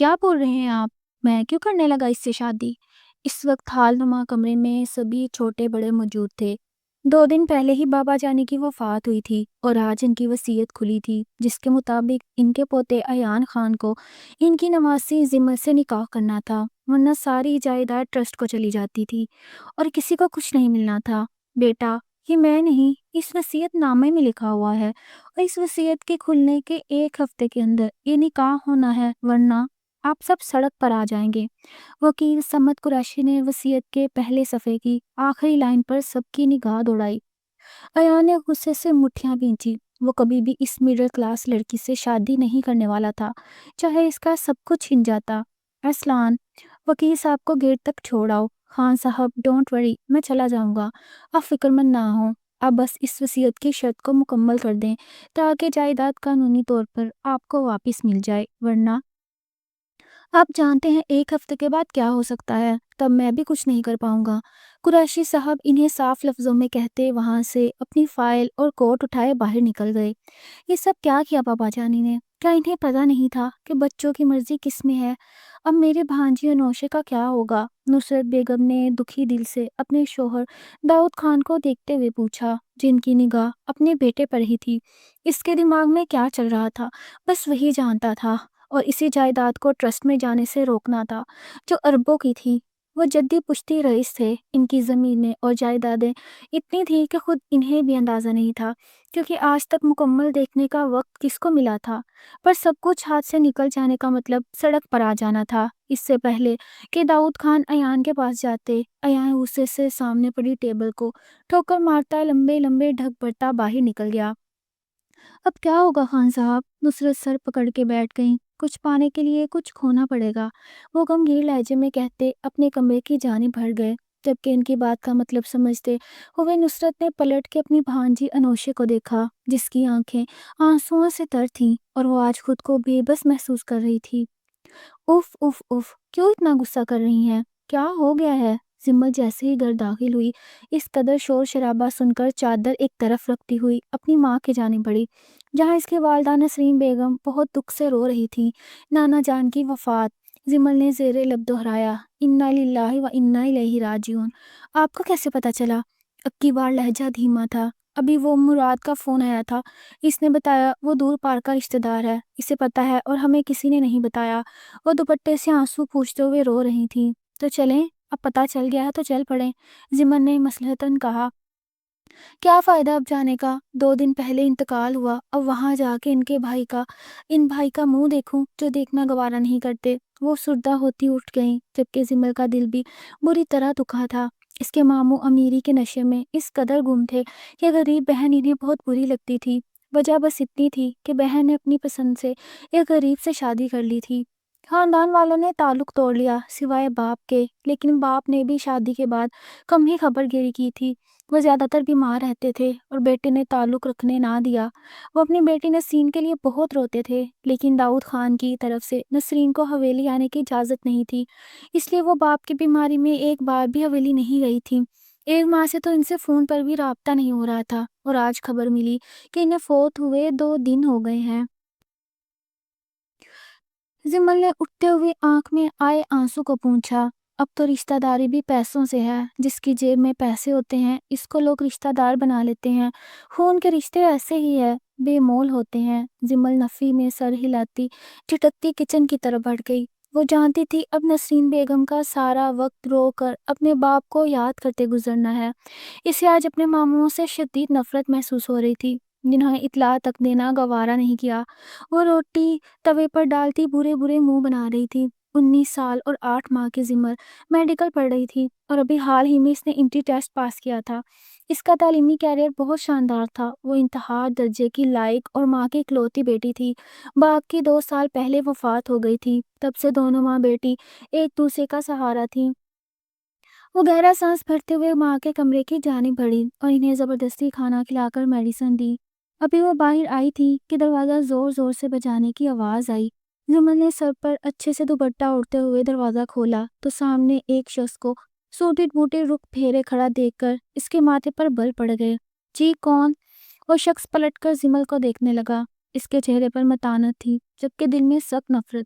کیا بول رہے ہیں آپ؟ میں کیوں کرنے لگا اس سے شادی؟ اس وقت حال نما کمرے میں سبھی چھوٹے بڑے موجود تھے۔ 2 دن پہلے ہی بابا جانی کی وفات ہوئی تھی اور آج ان کی وصیت کھلی تھی جس کے مطابق ان کے پوتے ایان خان کو ان کی نواسی ذمت سے نکاح کرنا تھا، ورنہ ساری جائیداد ٹرسٹ کو چلی جاتی تھی اور کسی کو کچھ نہیں ملنا تھا۔ بیٹا، یہ میں نہیں، اس وصیت نامے میں لکھا ہوا ہے اور اس وصیت کے کھلنے کے 1 ہفتے کے اندر یہ نکاح ہونا ہے، ورنہ آپ سب سڑک پر آ جائیں گے۔ وکیل سمت قریشی نے وصیت کے پہلے صفحے کی آخری لائن پر سب کی نگاہ دوڑائی۔ ایان نے غصے سے مٹھیاں بھینچی۔ وہ کبھی بھی اس مڈل کلاس لڑکی سے شادی نہیں کرنے والا تھا، چاہے اس کا سب کچھ چھن جاتا۔ ارسلان، وکیل صاحب کو گیٹ تک چھوڑ آؤ۔ خان صاحب ڈونٹ وری، میں چلا جاؤں گا، آپ فکر مند نہ ہوں۔ آپ بس اس وصیت کی شرط کو مکمل کر دیں تاکہ جائیداد قانونی طور پر آپ کو واپس مل جائے، ورنہ آپ جانتے ہیں 1 ہفتے کے بعد کیا ہو سکتا ہے، تب میں بھی کچھ نہیں کر پاؤں گا۔ قریشی صاحب انہیں صاف لفظوں میں کہتے وہاں سے اپنی فائل اور کوٹ اٹھائے باہر نکل گئے۔ یہ سب کیا کیا بابا جانی نے؟ کیا انہیں پتہ نہیں تھا کہ بچوں کی مرضی کس میں ہے؟ اب میرے بھانجی انوشے کا کیا ہوگا؟ نصرت بیگم نے دکھی دل سے اپنے شوہر داؤد خان کو دیکھتے ہوئے پوچھا، جن کی نگاہ اپنے بیٹے پر ہی تھی۔ اس کے دماغ میں کیا چل رہا تھا بس وہی جانتا تھا، اور اسی جائیداد کو ٹرسٹ میں جانے سے روکنا تھا جو اربوں کی تھی۔ وہ جدی پشتی رئیس تھے، ان کی زمینیں اور جائیدادیں اتنی تھی کہ خود انہیں بھی اندازہ نہیں تھا، کیونکہ آج تک مکمل دیکھنے کا وقت کس کو ملا تھا۔ پر سب کچھ ہاتھ سے نکل جانے کا مطلب سڑک پر آ جانا تھا۔ اس سے پہلے کہ داؤد خان ایان کے پاس جاتے، ایان غصے سے سامنے پڑی ٹیبل کو ٹھوکر مارتا لمبے لمبے ڈھک بھرتا باہر نکل گیا۔ اب کیا ہوگا خان صاحب؟ نصرت سر پکڑ کے بیٹھ گئیں۔ کچھ پانے کے لیے کچھ کھونا پڑے گا، وہ غمگین لہجے میں کہتے اپنے کمرے کی جانب بڑھ گئے۔ جبکہ ان کی بات کا مطلب سمجھتے ہوئے نصرت نے پلٹ کے اپنی بھانجی انوشے کو دیکھا، جس کی آنکھیں آنسوؤں سے تر تھیں اور وہ آج خود کو بے بس محسوس کر رہی تھی۔ اف اف اف، کیوں اتنا غصہ کر رہی ہیں؟ کیا ہو گیا ہے؟ زمت جیسے ہی گھر داخل ہوئی، اس قدر شور شرابہ سن کر چادر ایک طرف رکھتی ہوئی اپنی ماں کی جانب بڑھی، جہاں اس کی والدہ نسرین بیگم بہت دکھ سے رو رہی تھی۔ نانا جان کی وفات، زمل نے زیر لب دہرایا، انا للہ و انا الیہ راجعون۔ آپ کو کیسے پتا چلا؟ اب کی بار لہجہ دھیما تھا۔ ابھی وہ مراد کا فون آیا تھا، اس نے بتایا وہ دور پار کا رشتہ دار ہے، اسے پتا ہے اور ہمیں کسی نے نہیں بتایا۔ وہ دوپٹے سے آنسو پوچھتے ہوئے رو رہی تھی۔ تو چلیں، اب پتہ چل گیا ہے تو چل پڑیں، زمن نے مصلحتاً کہا۔ کیا فائدہ اب جانے کا؟ 2 دن پہلے انتقال ہوا، اب وہاں جا کے ان بھائی کا منہ دیکھوں جو دیکھنا گوارا نہیں کرتے۔ وہ سردہ ہوتی اٹھ گئیں، جبکہ زمل کا دل بھی بری طرح دکھا تھا۔ اس کے ماموں امیری کے نشے میں اس قدر گم تھے کہ غریب بہن انہیں بہت بری لگتی تھی۔ وجہ بس اتنی تھی کہ بہن نے اپنی پسند سے ایک غریب سے شادی کر لی تھی۔ خاندان والوں نے تعلق توڑ لیا سوائے باپ کے، لیکن باپ نے بھی شادی کے بعد کم ہی خبر گیری کی تھی۔ وہ زیادہ تر بیمار رہتے تھے اور بیٹے نے تعلق رکھنے نہ دیا۔ وہ اپنی بیٹی نسرین کے لیے بہت روتے تھے، لیکن داؤد خان کی طرف سے نسرین کو حویلی آنے کی اجازت نہیں تھی، اس لیے وہ باپ کی بیماری میں ایک بار بھی حویلی نہیں گئی تھی۔ 1 ماہ سے تو ان سے فون پر بھی رابطہ نہیں ہو رہا تھا، اور آج خبر ملی کہ انہیں فوت ہوئے 2 دن ہو گئے ہیں۔ زمل نے اٹھتے ہوئے آنکھ میں آئے آنسو کو پوچھا، اب تو رشتہ داری بھی پیسوں سے ہے، جس کی جیب میں پیسے ہوتے ہیں اس کو لوگ رشتہ دار بنا لیتے ہیں۔ خون کے رشتے ایسے ہی ہے، بے مول ہوتے ہیں۔ زمل نفی میں سر ہلاتی جھٹکتی کچن کی طرف بڑھ گئی۔ وہ جانتی تھی اب نسرین بیگم کا سارا وقت رو کر اپنے باپ کو یاد کرتے گزرنا ہے۔ اسے آج اپنے ماموں سے شدید نفرت محسوس ہو رہی تھی، جنہوں نے اطلاع تک دینا گوارا نہیں کیا۔ وہ روٹی توے پر ڈالتی برے برے منہ بنا رہی تھی۔ 19 سال اور 8 ماہ کی زمر میڈیکل پڑھ رہی تھی اور ابھی حال ہی میں اس نے انٹری ٹیسٹ پاس کیا تھا۔ اس کا تعلیمی کیریئر بہت شاندار تھا۔ وہ انتہا درجے کی لائق اور ماں کی اکلوتی بیٹی تھی۔ باپ کی 2 سال پہلے وفات ہو گئی تھی، تب سے دونوں ماں بیٹی ایک دوسرے کا سہارا تھیں۔ وہ گہرا سانس بھرتے ہوئے ماں کے کمرے کی جانب بڑھی اور انہیں زبردستی کھانا کھلا کر میڈیسن دی۔ ابھی وہ باہر آئی تھی کہ دروازہ زور زور سے بجانے کی آواز آئی۔ زمن نے سر پر اچھے سے دوپٹہ اوڑھتے ہوئے دروازہ کھولا تو سامنے ایک شخص کو سوٹے بوٹے رخ پھیرے کھڑا دیکھ کر اس کے ماتھے پر بل پڑ گئے۔ جی کون؟ وہ شخص پلٹ کر زمل کو دیکھنے لگا۔ اس کے چہرے پر متانت تھی، جبکہ دل میں سخت نفرت۔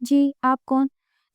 جی آپ کون؟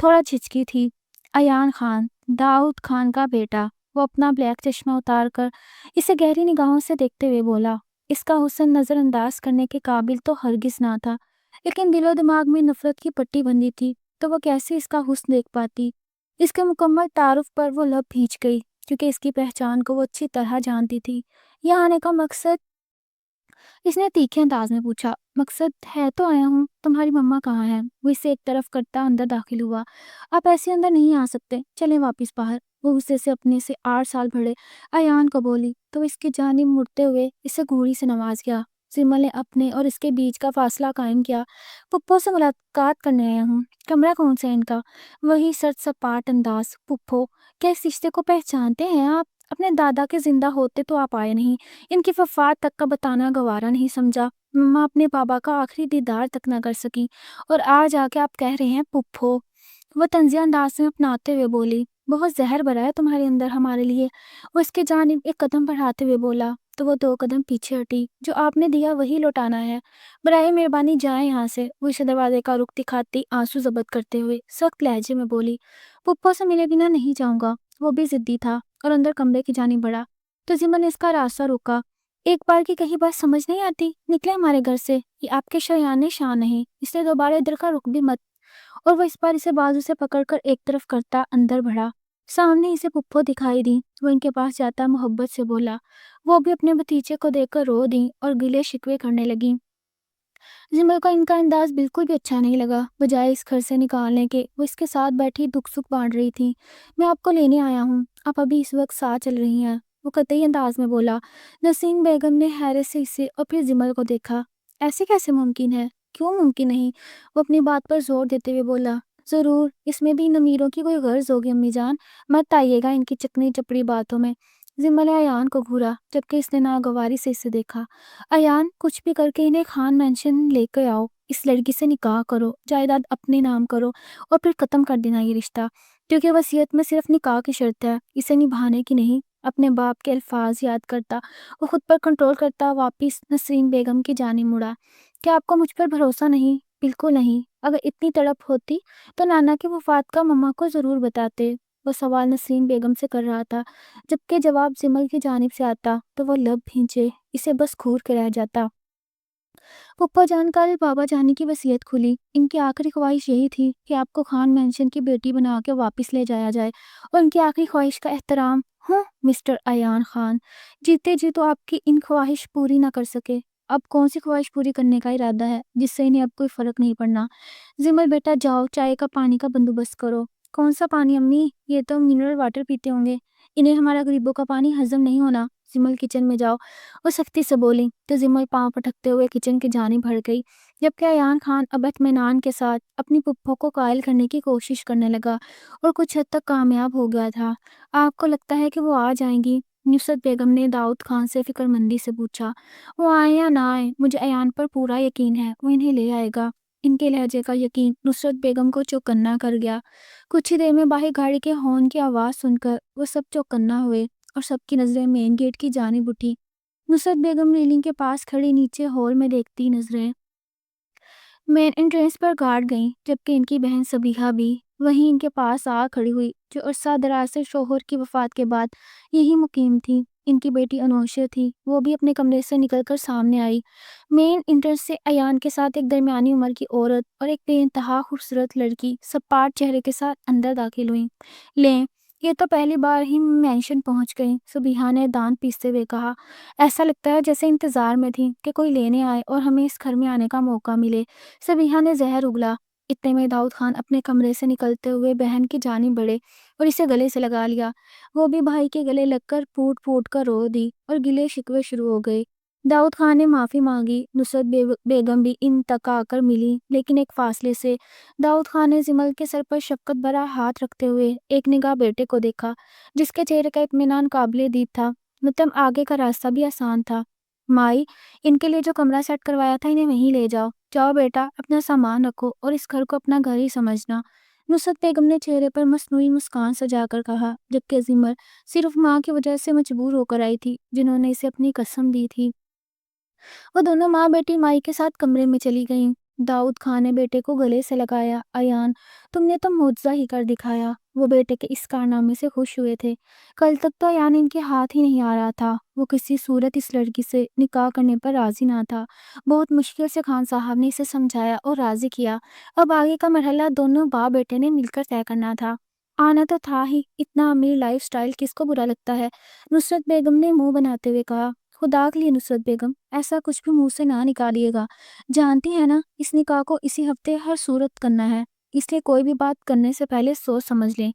تھوڑا جھجکی تھی۔ ایان خان، داؤد خان کا بیٹا۔ وہ اپنا بلیک چشمہ اتار کر اسے گہری نگاہوں سے دیکھتے ہوئے بولا۔ اس کا حسن نظر انداز کرنے کے قابل تو ہرگز نہ تھا، لیکن دل و دماغ میں نفرت کی پٹی بندھی تھی، تو وہ کیسے اس کا حسن دیکھ پاتی؟ اس کے مکمل تعارف پر وہ لب بھیج گئی، کیونکہ اس کی پہچان کو وہ اچھی طرح جانتی تھی۔ یہاں آنے کا مقصد؟ اس نے تیکھے انداز میں پوچھا۔ مقصد ہے تو آیا ہوں، تمہاری مما کہاں ہے؟ وہ اسے ایک طرف کرتا اندر داخل ہوا۔ آپ ایسے اندر نہیں آ سکتے، چلیں واپس باہر۔ وہ غصے سے اپنے سے 8 سال بڑے ایان کو بولی تو اس کی جانب مڑتے ہوئے اسے گھوڑی سے نواز گیا۔ ضمر نے اپنے اور اس کے بیچ کا فاصلہ قائم کیا۔ پپھو سے ملاقات کرنے آیا ہوں۔ کمرہ کون سا ہے ان کا؟ وہی سرد سپاٹ انداز۔ پپھو، کیا اس رشتے کو پہچانتے ہیں آپ؟ اپنے دادا کے زندہ ہوتے تو آپ آئے نہیں، ان کی وفات تک کا بتانا گوارا نہیں سمجھا۔ مما اپنے بابا کا آخری دیدار تک نہ کر سکی، اور آج آ کے آپ کہہ رہے ہیں پپھو؟ وہ طنزیہ انداز میں اپناتے ہوئے بولی۔ بہت زہر بھرا ہے تمہارے اندر ہمارے لیے۔ وہ اس کے جانب ایک قدم بڑھاتے ہوئے بولا تو وہ 2 قدم پیچھے ہٹی۔ جو آپ نے دیا وہی لوٹانا ہے، برائے مہربانی جائیں یہاں سے۔ وہ اسے دروازے کا رخ دکھاتی آنسو ضبط کرتے ہوئے سخت لہجے میں بولی۔ پپھو سے ملے بنا نہیں جاؤں گا۔ وہ بھی ضدی تھا اور اندر کمرے کی جانب بڑھا تو ضمر نے اس کا راستہ روکا۔ ایک بار کی کہیں بات سمجھ نہیں آتی؟ نکلے ہمارے گھر سے، یہ آپ کے شایان شان نہیں، اس لیے دوبارہ ادھر کا رخ بھی مت۔ اور وہ اس بار اسے بازو سے پکڑ کر ایک طرف کرتا اندر بڑھا۔ سامنے اسے پپھو دکھائی دی۔ وہ ان کے پاس جاتا محبت سے بولا۔ وہ بھی اپنے بھتیجے کو دیکھ کر رو دیں اور گلے شکوے کرنے لگیں۔ ضمر کو ان کا انداز بالکل بھی اچھا نہیں لگا۔ بجائے اس گھر سے نکالنے کے، وہ اس کے ساتھ بیٹھی دکھ سکھ بانٹ رہی تھی۔ میں آپ کو لینے آیا ہوں، آپ ابھی اس وقت ساتھ چل رہی ہیں، وہ قطعی انداز میں بولا۔ نسیم بیگم نے حیرت سے اسے اور پھر ضمر کو دیکھا۔ ایسے کیسے ممکن ہے؟ کیوں ممکن نہیں؟ وہ اپنی بات پر زور دیتے ہوئے بولا۔ ضرور، اس میں بھی ان امیروں کی کوئی غرض ہوگی امی جان، مت آئیے گا ان کی چکنی چپڑی باتوں میں۔ ضمر نے ایان کو گھورا، جبکہ اس نے ناگواری سے اسے دیکھا۔ ایان، کچھ بھی کر کے انہیں خان مینشن لے کے آؤ، اس لڑکی سے نکاح کرو، جائیداد اپنے نام کرو، اور پھر ختم کر دینا یہ رشتہ، کیونکہ وصیت میں صرف نکاح کی شرط ہے، اسے نبھانے کی نہیں۔ اپنے باپ کے الفاظ یاد کرتا وہ خود پر کنٹرول کرتا واپس نسرین بیگم کی جانب مڑا۔ کیا آپ کو مجھ پر بھروسہ نہیں؟ بالکل نہیں۔ اگر اتنی تڑپ ہوتی تو نانا کی وفات کا مما کو ضرور بتاتے۔ وہ سوال نسرین بیگم سے کر رہا تھا، جبکہ جواب ضمر کی جانب سے آتا تو وہ لب بھینچے اسے بس گھور کے رہ جاتا۔ پپھا جان کل بابا جانی کی وصیت کھلی۔ ان کی آخری خواہش یہی تھی کہ آپ کو خان مینشن کی بیٹی بنا کے واپس لے جایا جائے، اور ان کی آخری خواہش کا احترام۔ ہوں مسٹر ایان خان، جیتے جی تو آپ کی ان خواہش پوری نہ کر سکے، اب کون سی خواہش پوری کرنے کا ارادہ ہے جس سے انہیں اب کوئی فرق نہیں پڑنا؟ ضمر بیٹا جاؤ، چائے کا پانی کا بندوبست کرو۔ کون سا پانی امی؟ یہ تو منرل واٹر پیتے ہوں گے، انہیں ہمارا غریبوں کا پانی ہضم نہیں ہونا۔ ضمر کچن میں جاؤ، وہ سختی سے بولی تو ضمر پاؤں پٹکتے ہوئے کچن کی جانب بڑھ گئی، جبکہ ایان خان اب اطمینان کے ساتھ اپنی پپھو کو قائل کرنے کی کوشش کرنے لگا اور کچھ حد تک کامیاب ہو گیا تھا۔ آپ کو لگتا ہے کہ وہ آ جائیں گی؟ نصرت بیگم نے داؤد خان سے فکر مندی سے پوچھا۔ وہ آئیں یا نہ آئیں، مجھے ایان پر پورا یقین ہے، وہ انہیں لے آئے گا۔ ان کے لہجے کا یقین نصرت بیگم کو چوکنا کر گیا۔ کچھ ہی دیر میں باہر گاڑی کے ہارن کی آواز سن کر وہ سب چوکنا ہوئے اور سب کی نظریں مین گیٹ کی جانب اٹھی۔ نصرت بیگم ریلنگ کے پاس کھڑی نیچے ہال میں دیکھتی نظریں مین انٹرنس پر گارڈ گئیں، جبکہ ان کی بہن صبیحہ بھی وہیں ان کے پاس آ کھڑی ہوئی، جو عرصہ دراز سے شوہر کی وفات کے بعد یہی مقیم تھی۔ ان کی بیٹی انوشیا تھی، وہ بھی اپنے کمرے سے نکل کر سامنے آئی۔ مین انٹرنس سے ایان کے ساتھ ایک درمیانی عمر کی عورت اور ایک بے انتہا خوبصورت لڑکی سپاٹ چہرے کے ساتھ اندر داخل ہوئیں۔ لیں، یہ تو پہلی بار ہی مینشن پہنچ گئی، صبیحہ نے دانت پیستے ہوئے کہا۔ ایسا لگتا ہے جیسے انتظار میں تھی کہ کوئی لینے آئے اور ہمیں اس گھر میں آنے کا موقع ملے، صبیحہ نے زہر اگلا۔ اتنے میں داؤد خان اپنے کمرے سے نکلتے ہوئے بہن کی جانب بڑھے اور اسے گلے سے لگا لیا۔ وہ بھی بھائی کے گلے لگ کر پھوٹ پھوٹ کر رو دی اور گلے شکوے شروع ہو گئے۔ داؤد خان نے معافی مانگی، نصرت بیگم بھی ان تک آ کر ملی، لیکن ایک فاصلے سے۔ داؤد خان نے ضمر کے سر پر شفقت بھرا ہاتھ رکھتے ہوئے ایک نگاہ بیٹے کو دیکھا، جس کے چہرے کا اطمینان قابل دید تھا، مطلب آگے کا راستہ بھی آسان تھا۔ مائی، ان کے لیے جو کمرہ سیٹ کروایا تھا انہیں وہیں لے جاؤ۔ جاؤ بیٹا، اپنا سامان رکھو اور اس گھر کو اپنا گھر ہی سمجھنا، نصرت بیگم نے چہرے پر مصنوعی مسکان سجا کر کہا، جبکہ ضمر صرف ماں کی وجہ سے مجبور ہو کر آئی تھی، جنہوں نے اسے اپنی قسم دی تھی۔ وہ دونوں ماں بیٹی مائی کے ساتھ کمرے میں چلی گئیں۔ داؤد خان نے بیٹے کو گلے سے لگایا۔ ایان، تم نے تو معجزہ ہی کر دکھایا۔ وہ بیٹے کے اس کارنامے سے خوش ہوئے تھے۔ کل تک تو ایان ان کے ہاتھ ہی نہیں آ رہا تھا۔ وہ کسی صورت اس لڑکی سے نکاح کرنے پر راضی نہ تھا۔ بہت مشکل سے خان صاحب نے اسے سمجھایا اور راضی کیا۔ اب آگے کا مرحلہ دونوں باپ بیٹے نے مل کر طے کرنا تھا۔ آنا تو تھا ہی، اتنا امیر لائف سٹائل کس کو برا لگتا ہے؟ نصرت بیگم نے منہ بناتے ہوئے کہا۔ خدا کے لیے نصرت بیگم، ایسا کچھ بھی منہ سے نہ نکالیے گا۔ جانتی ہیں نا، اس نکاح کو اسی ہفتے ہر صورت کرنا ہے، اس لیے کوئی بھی بات کرنے سے پہلے سوچ سمجھ لیں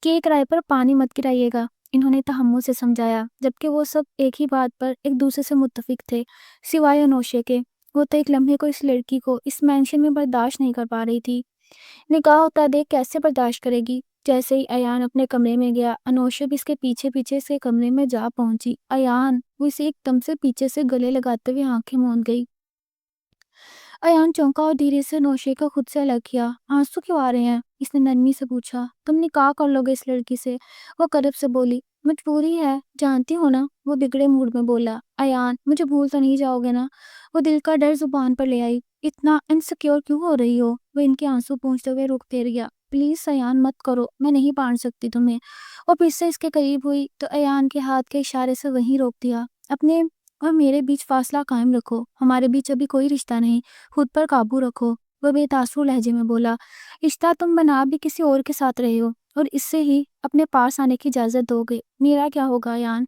کہ ایک رائے پر پانی مت گرائیے گا۔ انہوں نے تحمل سے سمجھایا، جبکہ وہ سب ایک ہی بات پر ایک دوسرے سے متفق تھے، سوائے انوشے کے۔ وہ تو ایک لمحے کو اس لڑکی کو اس مینشن میں برداشت نہیں کر پا رہی تھی۔ نکاح ہوتا دیکھ کیسے برداشت کرے گی؟ جیسے ہی ایان اپنے کمرے میں گیا، انوشا بھی اس کے پیچھے پیچھے سے کمرے میں جا پہنچی۔ ایان، وہ اسے ایک دم سے پیچھے سے گلے لگاتے ہوئے آنکھیں موند گئی۔ ایان چونکا اور دھیرے سے انوشے کا خود سے الگ کیا۔ آنسو کیوں آ رہے ہیں؟ اس نے نرمی سے پوچھا۔ تم نکاح کر لو گے اس لڑکی سے؟ وہ کرب سے بولی۔ مجبوری ہے، جانتی ہو نا، وہ بگڑے موڈ میں بولا۔ ایان، مجھے بھول تو نہیں جاؤ گے نا؟ وہ دل کا ڈر زبان پر لے آئی۔ اتنا انسیکیور کیوں ہو رہی ہو؟ وہ ان کے آنسو پونچھتے ہوئے رک پھیر گیا۔ پلیز ایان، مت کرو، میں نہیں باندھ سکتی تمہیں۔ وہ پھر سے اس کے قریب ہوئی تو ایان کے ہاتھ کے اشارے سے وہیں روک دیا۔ اپنے اور میرے بیچ فاصلہ قائم رکھو، ہمارے بیچ ابھی کوئی رشتہ نہیں، خود پر قابو رکھو، وہ بے تاثر لہجے میں بولا۔ رشتہ تم بنا بھی کسی اور کے ساتھ رہے ہو، اور اس سے ہی اپنے پاس آنے کی اجازت دو گے۔ میرا کیا ہوگا ایان؟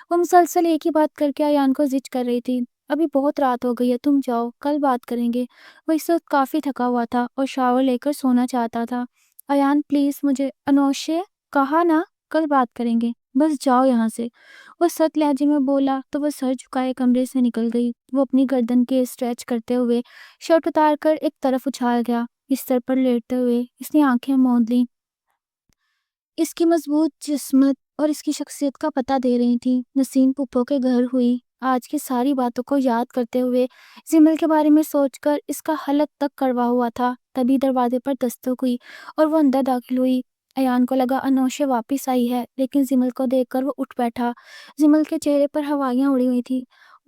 وہ مسلسل ایک ہی بات کر کے ایان کو زج کر رہی تھی۔ ابھی بہت رات ہو گئی ہے، تم جاؤ، کل بات کریں گے۔ وہ اس وقت کافی تھکا ہوا تھا اور شاور لے کر سونا چاہتا تھا۔ ایان پلیز مجھے، انوشے کہا نا کل بات کریں گے، بس جاؤ یہاں سے، وہ سخت لہجے میں بولا تو وہ سر جھکائے کمرے سے نکل گئی۔ وہ اپنی گردن کے اسٹریچ کرتے ہوئے شرٹ اتار کر ایک طرف اچھال گیا۔ بستر پر لیٹتے ہوئے اس نے آنکھیں موند لیں۔ اس کی مضبوط جسمت اور اس کی شخصیت کا پتہ دے رہی تھی۔ نسیم پھپھو کے گھر ہوئی آج کی ساری باتوں کو یاد کرتے ہوئے زمل کے بارے میں سوچ کر اس کا حلق تک کڑوا ہوا تھا۔ تبھی دروازے پر دستک ہوئی اور وہ اندر داخل ہوئی۔ ایان کو لگا انوشے واپس آئی ہے، لیکن زمل کو دیکھ کر وہ اٹھ بیٹھا۔ زمل کے چہرے پر ہوائیاں اڑی ہوئی تھی۔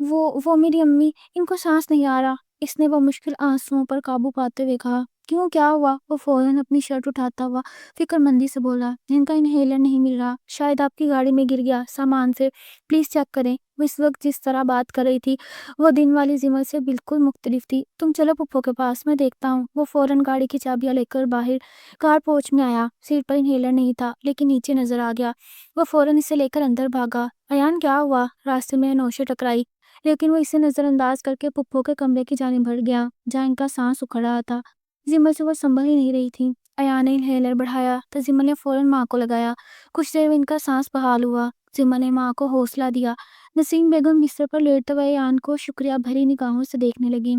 وہ میری امی، ان کو سانس نہیں آ رہا، اس نے وہ مشکل آنسوؤں پر قابو پاتے ہوئے کہا۔ کیوں، کیا ہوا؟ وہ فوراً اپنی شرٹ اٹھاتا ہوا فکر مندی سے بولا۔ ان کا انہیلر نہیں مل رہا، شاید آپ کی گاڑی میں گر گیا سامان سے، پلیز چیک کریں۔ وہ اس وقت جس طرح بات کر رہی تھی وہ دن والی زمل سے بالکل مختلف تھی۔ تم چلو پھپھو کے پاس، میں دیکھتا ہوں۔ وہ فوراً گاڑی کی چابیاں لے کر باہر کار پورچ میں آیا۔ سیٹ پر انہیلر نہیں تھا، لیکن نیچے نظر آ گیا۔ وہ فوراً اسے لے کر اندر بھاگا۔ ایان، کیا ہوا؟ راستے میں انوشے ٹکرائی، لیکن وہ اسے نظر انداز کر کے پھپھو کے کمرے کی جانب بڑھ گیا جہاں ان کا سانس اکھڑ رہا تھا۔ زمل سے وہ سنبھل ہی نہیں رہی تھی۔ ایان نے انہیلر بڑھایا تو زمل نے فوراً ماں کو لگایا۔ کچھ دیر میں ان کا سانس بحال ہوا۔ زمل نے ماں کو حوصلہ دیا۔ نسیم بیگم بستر پر لیٹتے ہوئے ایان کو شکریہ بھری نگاہوں سے دیکھنے لگیں۔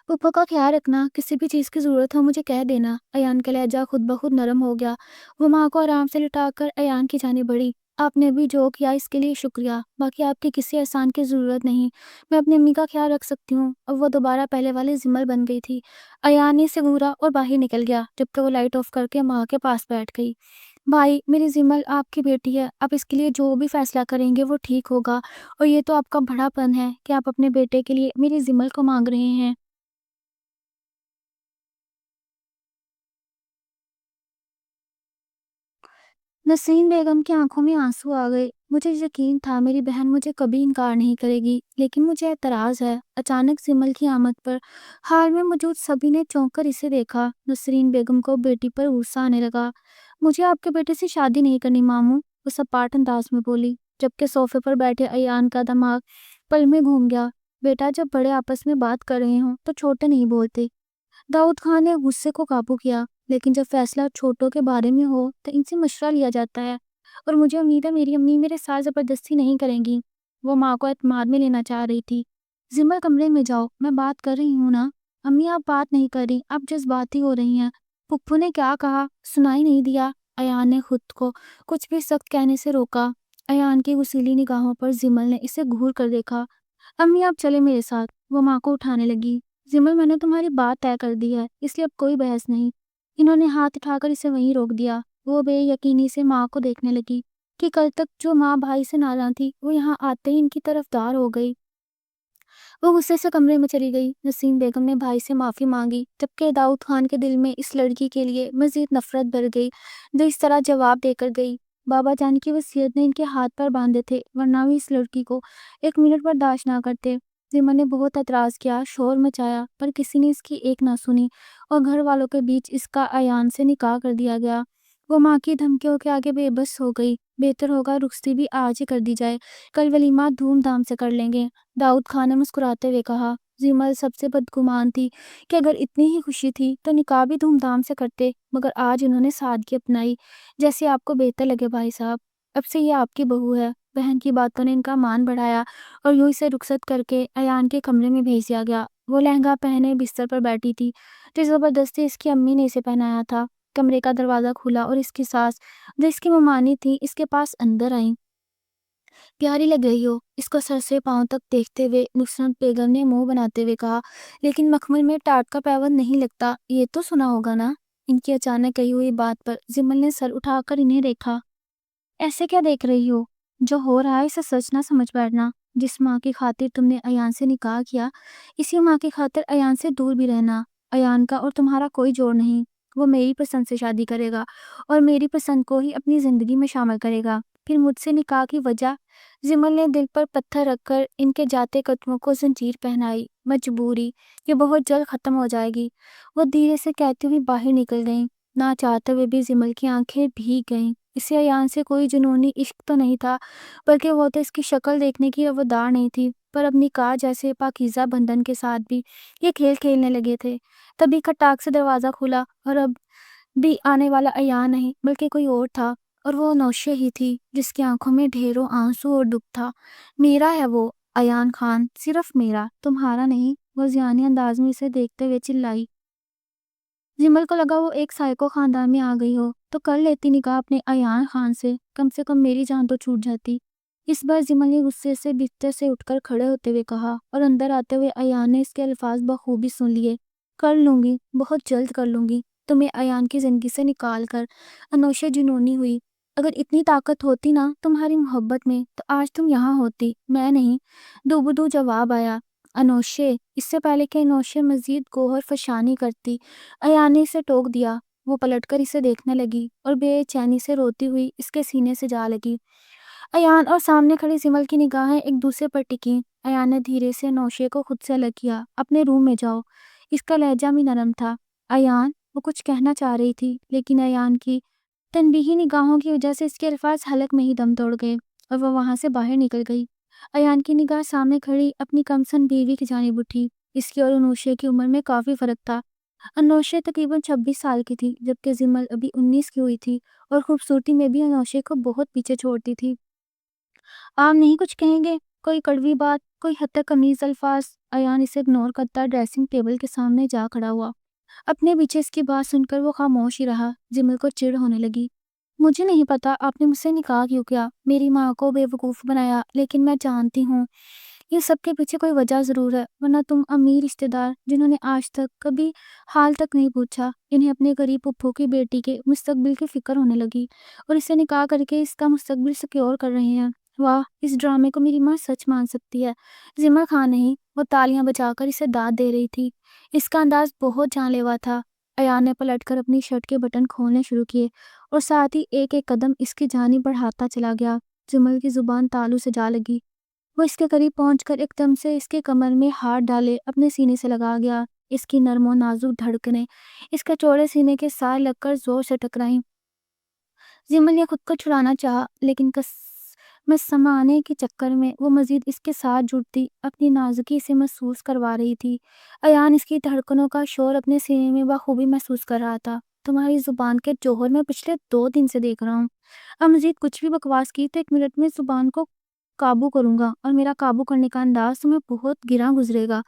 پھپھو کا خیال رکھنا، کسی بھی چیز کی ضرورت ہو مجھے کہہ دینا۔ ایان کا لہجہ خود بخود نرم ہو گیا۔ وہ ماں کو آرام سے لٹا کر ایان کی جانب بڑھی۔ آپ نے بھی جو کیا اس کے لیے شکریہ، باقی آپ کی کسی احسان کی ضرورت نہیں، میں اپنی امی کا خیال رکھ سکتی ہوں۔ اب وہ دوبارہ پہلے والی زمل بن گئی تھی۔ ایان نے اسے گھورا اور باہر نکل گیا، جبکہ وہ لائٹ آف کر کے ماں کے پاس بیٹھ گئی۔ بھائی، میری زمل آپ کی بیٹی ہے، آپ اس کے لیے جو بھی فیصلہ کریں گے وہ ٹھیک ہوگا، اور یہ تو آپ کا بڑا پن ہے کہ آپ اپنے بیٹے کے لیے میری زمل کو مانگ رہے ہیں۔ نسرین بیگم کی آنکھوں میں آنسو آ گئے۔ مجھے یقین تھا میری بہن مجھے کبھی انکار نہیں کرے گی، لیکن مجھے اعتراض ہے۔ اچانک زمل کی آمد پر حال میں موجود سبھی نے چونک کر اسے دیکھا۔ نسرین بیگم کو بیٹی پر غصہ آنے لگا۔ مجھے آپ کے بیٹے سے شادی نہیں کرنی ماموں، وہ سپاٹ انداز میں بولی، جبکہ صوفے پر بیٹھے ایان کا دماغ پل میں گھوم گیا۔ بیٹا، جب بڑے آپس میں بات کر رہے ہوں تو چھوٹے نہیں بولتے۔ داؤد خان نے غصے کو قابو کیا، لیکن جب فیصلہ چھوٹوں کے بارے میں ہو تو ان سے مشورہ لیا جاتا ہے، اور مجھے امید ہے میری امی میرے ساتھ زبردستی نہیں کریں گی۔ وہ ماں کو اعتماد میں لینا چاہ رہی تھی۔ زمل، کمرے میں جاؤ، میں بات کر رہی ہوں نا۔ امی، آپ بات نہیں کر رہی، آپ جذباتی ہو رہی ہیں۔ پھپھو نے کیا کہا، سنائی نہیں دیا؟ ایان نے خود کو کچھ بھی سخت کہنے سے روکا۔ ایان کی غصیلی نگاہوں پر زمل نے اسے گھور کر دیکھا۔ امی، آپ چلے میرے ساتھ، وہ ماں کو اٹھانے لگی۔ زمل، میں نے تمہاری بات طے کر دی ہے، اس لیے اب کوئی بحث نہیں۔ انہوں نے ہاتھ اٹھا کر اسے وہیں روک دیا۔ وہ بے یقینی سے ماں کو دیکھنے لگی کہ کل تک جو ماں بھائی سے ناراض تھی وہ یہاں آتے ہی ان کی طرفدار ہو گئی۔ وہ غصے سے کمرے میں چلی گئی۔ نسیم بیگم نے بھائی سے معافی مانگی، جبکہ داؤد خان کے دل میں اس لڑکی کے لیے مزید نفرت بڑھ گئی جو اس طرح جواب دے کر گئی۔ بابا جان کی وصیت نے ان کے ہاتھ پر باندھے تھے، ورنہ بھی اس لڑکی کو ایک منٹ برداشت نہ کرتے۔ زمن نے بہت اعتراض کیا، شور مچایا، پر کسی نے اس کی ایک نہ سنی اور گھر والوں کے بیچ اس کا ایان سے نکاح کر دیا گیا۔ وہ ماں کی دھمکیوں کے آگے بے بس ہو گئی۔ بہتر ہوگا رخصتی بھی آج ہی کر دی جائے، کل ولیمہ دھوم دھام سے کر لیں گے، داؤد خان نے مسکراتے ہوئے کہا۔ زیمل سب سے بدگمان تھی کہ اگر اتنی ہی خوشی تھی تو نکاح بھی دھوم دھام سے کرتے، مگر آج انہوں نے سادگی اپنائی۔ جیسے آپ کو بہتر لگے بھائی صاحب، اب سے یہ آپ کی بہو ہے۔ بہن کی باتوں نے ان کا مان بڑھایا اور یوں اسے رخصت کر کے ایان کے کمرے میں بھیج دیا گیا۔ وہ لہنگا پہنے بستر پر بیٹھی تھی جو زبردستی اس کی امی نے اسے پہنایا تھا۔ کمرے کا دروازہ کھلا اور اس کی ساس، جو اس کی ممانی تھی، اس کے پاس اندر آئیں۔ پیاری لگ رہی ہو، اس کو سر سے پاؤں تک دیکھتے ہوئے نصرت بیگم نے منہ بناتے ہوئے کہا، لیکن مخمل میں ٹاٹ کا پیوند نہیں لگتا، یہ تو سنا ہوگا نا۔ ان کی اچانک کہی ہوئی بات پر زمل نے سر اٹھا کر انہیں دیکھا۔ ایسے کیا دیکھ رہی ہو؟ جو ہو رہا ہے اسے سچ نہ سمجھ بیٹھنا۔ جس ماں کی خاطر تم نے ایان سے نکاح کیا، اسی ماں کی خاطر ایان سے دور بھی رہنا۔ ایان کا اور تمہارا کوئی جوڑ نہیں، وہ میری پسند سے شادی کرے گا اور میری پسند کو ہی اپنی زندگی میں شامل کرے گا۔ پھر مجھ سے نکاح کی وجہ؟ زمل نے دل پر پتھر رکھ کر ان کے جاتے قدموں کو زنجیر پہنائی۔ مجبوری، یہ بہت جلد ختم ہو جائے گی، وہ دھیرے سے کہتی ہوئی باہر نکل گئیں۔ نہ چاہتے ہوئے بھی زمل کی آنکھیں بھیگ گئیں۔ اسے ایان سے کوئی جنونی عشق تو نہیں تھا، بلکہ وہ تو اس کی شکل دیکھنے کی روادار نہیں تھی۔ پر اب نکاح جیسے پاکیزہ بندھن کے ساتھ بھی یہ کھیل کھیلنے لگے تھے۔ تبھی کھٹاک سے دروازہ کھلا اور اب بھی آنے والا ایان نہیں بلکہ کوئی اور تھا، اور وہ نوشے ہی تھی جس کی آنکھوں میں ڈھیروں آنسو اور دکھ تھا۔ میرا ہے وہ ایان خان، صرف میرا، تمہارا نہیں، وہ ضیانی انداز میں اسے دیکھتے ہوئے چلائی۔ زمل کو لگا وہ ایک سائیکو خاندان میں آ گئی ہو تو کر لیتی نکاح اپنے ایان خان سے کم میری جان تو چھوٹ جاتی۔ اس بار زمل نے غصے سے بستر سے اٹھ کر کھڑے ہوتے ہوئے کہا، اور اندر آتے ہوئے ایان نے اس کے الفاظ بخوبی سن لیے۔ کر لوں گی، بہت جلد کر لوں گی، تمہیں ایان کی زندگی سے نکال کر۔ انوشے جنونی ہوئی۔ اگر اتنی طاقت ہوتی نا تمہاری محبت میں تو آج تم یہاں ہوتی، میں نہیں، دوبدو جواب آیا۔ انوشے، اس سے پہلے کہ انوشے مزید گوہر فشانی کرتی، ایان نے اسے ٹوک دیا۔ وہ پلٹ کر اسے دیکھنے لگی اور بے چینی سے روتی ہوئی اس کے سینے سے جا لگی۔ ایان اور سامنے کھڑی زمل کی نگاہیں ایک دوسرے پر ٹکیں۔ ایان نے دھیرے سے انوشے کو خود سے الگ کیا۔ اپنے روم میں جاؤ، اس کا لہجہ بھی نرم تھا۔ ایان، وہ کچھ کہنا چاہ رہی تھی، لیکن ایان کی تنبیہی نگاہوں کی وجہ سے اس کے الفاظ حلق میں ہی دم توڑ گئے اور وہ وہاں سے باہر نکل گئی۔ ایان کی نگاہ سامنے کھڑی اپنی کمسن بیوی کی جانب اٹھی۔ اس کی اور انوشے کی عمر میں کافی فرق تھا۔ انوشے تقریباً 26 سال کی تھی، جبکہ زمل ابھی 19 کی ہوئی تھی اور خوبصورتی میں بھی انوشے کو بہت پیچھے چھوڑتی تھی۔ آپ نہیں کچھ کہیں گے؟ کوئی کڑوی بات، کوئی حتی تمیز الفاظ؟ ایان اسے اگنور کرتا ڈریسنگ ٹیبل کے سامنے جا کھڑا ہوا۔ اپنے پیچھے اس کی بات سن کر وہ خاموش ہی رہا۔ زمل کو چڑ ہونے لگی۔ مجھے نہیں پتا آپ نے مجھ سے نکاح کیوں کیا، میری ماں کو بے وقوف بنایا، لیکن میں جانتی ہوں یہ سب کے پیچھے کوئی وجہ ضرور ہے، ورنہ تم امیر رشتہ دار جنہوں نے آج تک کبھی حال تک نہیں پوچھا، انہیں اپنے غریب پھپھو کی بیٹی کے مستقبل کی فکر ہونے لگی اور اسے نکاح کر کے اس کا مستقبل سیکیور کر رہے ہیں۔ واہ، اس ڈرامے کو میری ماں سچ مان سکتی ہے۔ زمل خان نہیں، وہ تالیاں بجا کر اسے داد دے رہی تھی۔ اس کا انداز بہت جان لیوا تھا۔ ایان نے پلٹ کر اپنی شرٹ کے بٹن کھولنے شروع کیے اور ساتھ ہی ایک ایک قدم اس کی جانب بڑھاتا چلا گیا۔ زمل کی زبان تالو سے جا لگی۔ وہ اس کے قریب پہنچ کر ایک دم سے اس کے کمر میں ہاتھ ڈالے اپنے سینے سے لگا گیا۔ اس کی نرم و نازک دھڑکنیں اس کے چوڑے سینے کے ساتھ لگ کر زور سے ٹکرائیں۔ زمل نے خود کو چھڑانا چاہا، لیکن میں سمانے کے چکر میں وہ مزید اس کے ساتھ جڑتی اپنی نازکی سے محسوس کروا رہی تھی۔ ایان اس کی دھڑکنوں کا شور اپنے سینے میں بخوبی محسوس کر رہا تھا۔ تمہاری زبان کے جوہر میں پچھلے 2 دن سے دیکھ رہا ہوں۔ اب مزید کچھ بھی بکواس کی تو 1 منٹ میں زبان کو قابو کروں گا، اور میرا قابو کرنے کا انداز تمہیں بہت گراں گزرے گا۔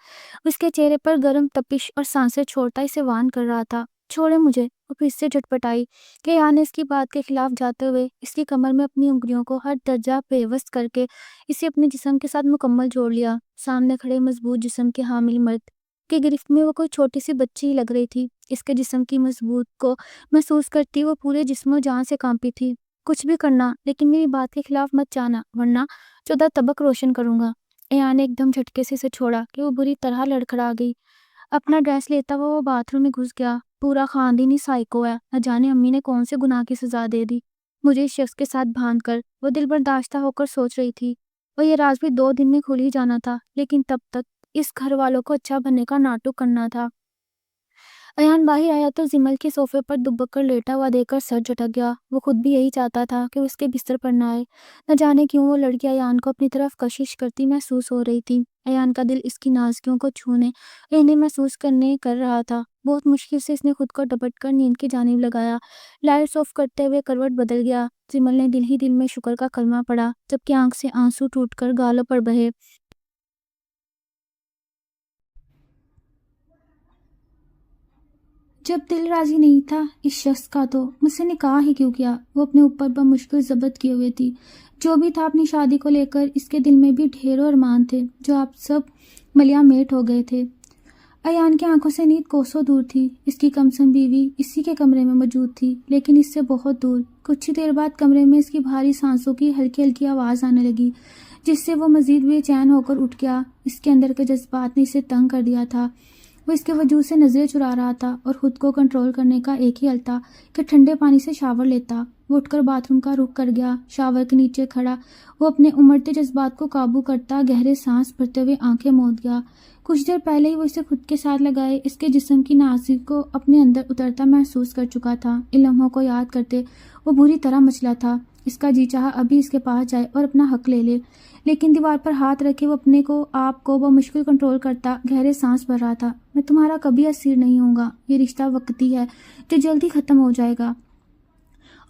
اس کے چہرے پر گرم تپش اور سانسیں چھوڑتا اسے وان کر رہا تھا۔ چھوڑے مجھے، وہ پھر سے جھٹپٹائی کہ ایان نے اس کی بات کے خلاف جاتے ہوئے اس کی کمر میں اپنی انگلیوں کو ہر درجہ پیوست کر کے اسے اپنے جسم کے ساتھ مکمل جوڑ لیا۔ سامنے کھڑے مضبوط جسم کے حامل مرد کی گرفت میں وہ کوئی چھوٹی سی بچی ہی لگ رہی تھی۔ اس کے جسم کی مضبوط کو محسوس کرتی وہ پورے جسم و جان سے کانپی تھی۔ کچھ بھی کرنا، لیکن میری بات کے خلاف مت جانا، ورنہ 14 طبق روشن کروں گا۔ ایان نے ایک دم جھٹکے سے اسے چھوڑا کہ وہ بری طرح لڑکھڑا گئی۔ اپنا ڈریس لیتا ہوا وہ باتھ روم میں گھس گیا۔ پورا خاندان ہی سائیکو ہے، نہ جانے امی نے کون سے گناہ کی سزا دے دی مجھے اس شخص کے ساتھ باندھ کر۔ وہ دل برداشتہ ہو کر سوچ رہی تھی، اور یہ راز بھی 2 دن میں کھل ہی جانا تھا، لیکن تب تک اس گھر والوں کو اچھا بننے کا ناٹک کرنا تھا۔ ایان باہر آیا تو زمل کے صوفے پر دبک کر لیٹا ہوا دیکھ کر سر جھٹک گیا۔ وہ خود بھی یہی چاہتا تھا کہ وہ اس کے بستر پر نہ آئے۔ نہ جانے کیوں وہ لڑکی ایان کو اپنی طرف کشش کرتی محسوس ہو رہی تھی۔ ایان کا دل اس کی نازکیوں کو چھونے اور انہیں محسوس کرنے کر رہا تھا۔ بہت مشکل سے اس نے خود کو ڈپٹ کر نیند کی جانب لگایا۔ لائٹس آف کرتے ہوئے کروٹ بدل گیا۔ زمل نے دل ہی دل میں شکر کا کلمہ پڑھا، جبکہ آنکھ سے آنسو ٹوٹ کر گالوں پر بہے۔ جب دل راضی نہیں تھا اس شخص کا تو مجھ سے نکاح ہی کیوں کیا؟ وہ اپنے اوپر بمشکل ضبط کیے ہوئے تھی۔ جو بھی تھا اپنی شادی کو لے کر اس کے دل میں بھی ڈھیروں ارمان تھے جو آپ سب ملیا میٹ ہو گئے تھے۔ ایان کی آنکھوں سے نیند کوسوں دور تھی۔ اس کی کمسن بیوی اسی کے کمرے میں موجود تھی، لیکن اس سے بہت دور۔ کچھ ہی دیر بعد کمرے میں اس کی بھاری سانسوں کی ہلکی ہلکی آواز آنے لگی، جس سے وہ مزید بے چین ہو کر اٹھ گیا۔ اس کے اندر کے جذبات نے اسے تنگ کر دیا تھا۔ وہ اس کے وجود سے نظریں چرا رہا تھا اور خود کو کنٹرول کرنے کا ایک ہی حل تھا کہ ٹھنڈے پانی سے شاور لیتا۔ وہ اٹھ کر باتھ روم کا رخ کر گیا۔ شاور کے نیچے کھڑا وہ اپنے امڑتے جذبات کو قابو کرتا گہرے سانس بھرتے ہوئے آنکھیں موند گیا۔ کچھ دیر پہلے ہی وہ اسے خود کے ساتھ لگائے اس کے جسم کی نازک کو اپنے اندر اترتا محسوس کر چکا تھا۔ ان لمحوں کو یاد کرتے وہ بری طرح مچلا تھا۔ اس کا جی چاہا ابھی اس کے پاس جائے اور اپنا حق لے لے، لیکن دیوار پر ہاتھ رکھے وہ اپنے کو آپ کو بمشکل کنٹرول کرتا گہرے سانس بھر رہا تھا۔ میں تمہارا کبھی اسیر نہیں ہوں گا۔ یہ رشتہ وقتی ہے جو جلدی ختم ہو جائے گا،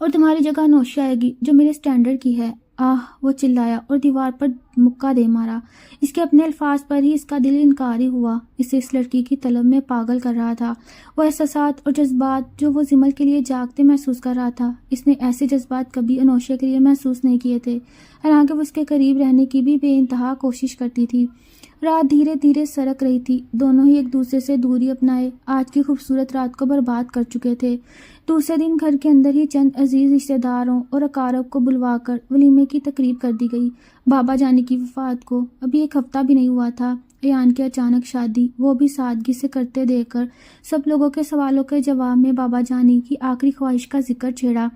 اور تمہاری جگہ نوشی آئے گی جو میرے سٹینڈرڈ کی ہے۔ آہ، وہ چلایا اور دیوار پر مکہ دے مارا۔ اس کے اپنے الفاظ پر ہی اس کا دل انکاری ہوا۔ اسے اس لڑکی کی طلب میں پاگل کر رہا تھا۔ وہ احساسات اور جذبات جو وہ زمل کے لیے جاگتے محسوس کر رہا تھا، اس نے ایسے جذبات کبھی انوشے کے لیے محسوس نہیں کیے تھے، حالانکہ وہ اس کے قریب رہنے کی بھی بے انتہا کوشش کرتی تھی۔ رات دھیرے دھیرے سرک رہی تھی۔ دونوں ہی ایک دوسرے سے دوری اپنائے آج کی خوبصورت رات کو برباد کر چکے تھے۔ دوسرے دن گھر کے اندر ہی چند عزیز رشتہ داروں اور اقارب کو بلوا کر ولیمے کی تقریب کر دی گئی۔ بابا جانی کی وفات کو ابھی 1 ہفتہ بھی نہیں ہوا تھا۔ ایان کی اچانک شادی، وہ بھی سادگی سے کرتے دیکھ کر سب لوگوں کے سوالوں کے جواب میں بابا جانی کی آخری خواہش کا ذکر چھیڑا۔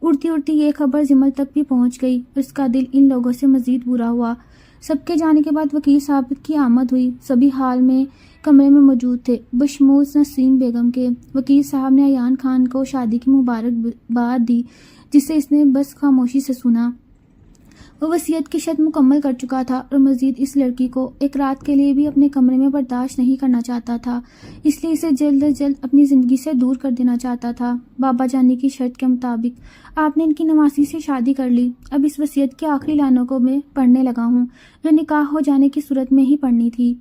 اڑتی اڑتی یہ خبر زمل تک بھی پہنچ گئی اور اس کا دل ان لوگوں سے مزید برا ہوا۔ سب کے جانے کے بعد وکیل صاحب کی آمد ہوئی۔ سبھی حال میں کمرے میں موجود تھے بشمول نسرین بیگم کے۔ وکیل صاحب نے ایان خان کو شادی کی مبارکباد دی، جسے اس نے بس خاموشی سے سنا۔ وہ وصیت کی شرط مکمل کر چکا تھا اور مزید اس لڑکی کو ایک رات کے لیے بھی اپنے کمرے میں برداشت نہیں کرنا چاہتا تھا، اس لیے اسے جلد از جلد اپنی زندگی سے دور کر دینا چاہتا تھا۔ بابا جانی کی شرط کے مطابق آپ نے ان کی نواسی سے شادی کر لی۔ اب اس وصیت کی آخری لائنوں کو میں پڑھنے لگا ہوں، جو نکاح ہو جانے کی صورت میں ہی پڑھنی تھی۔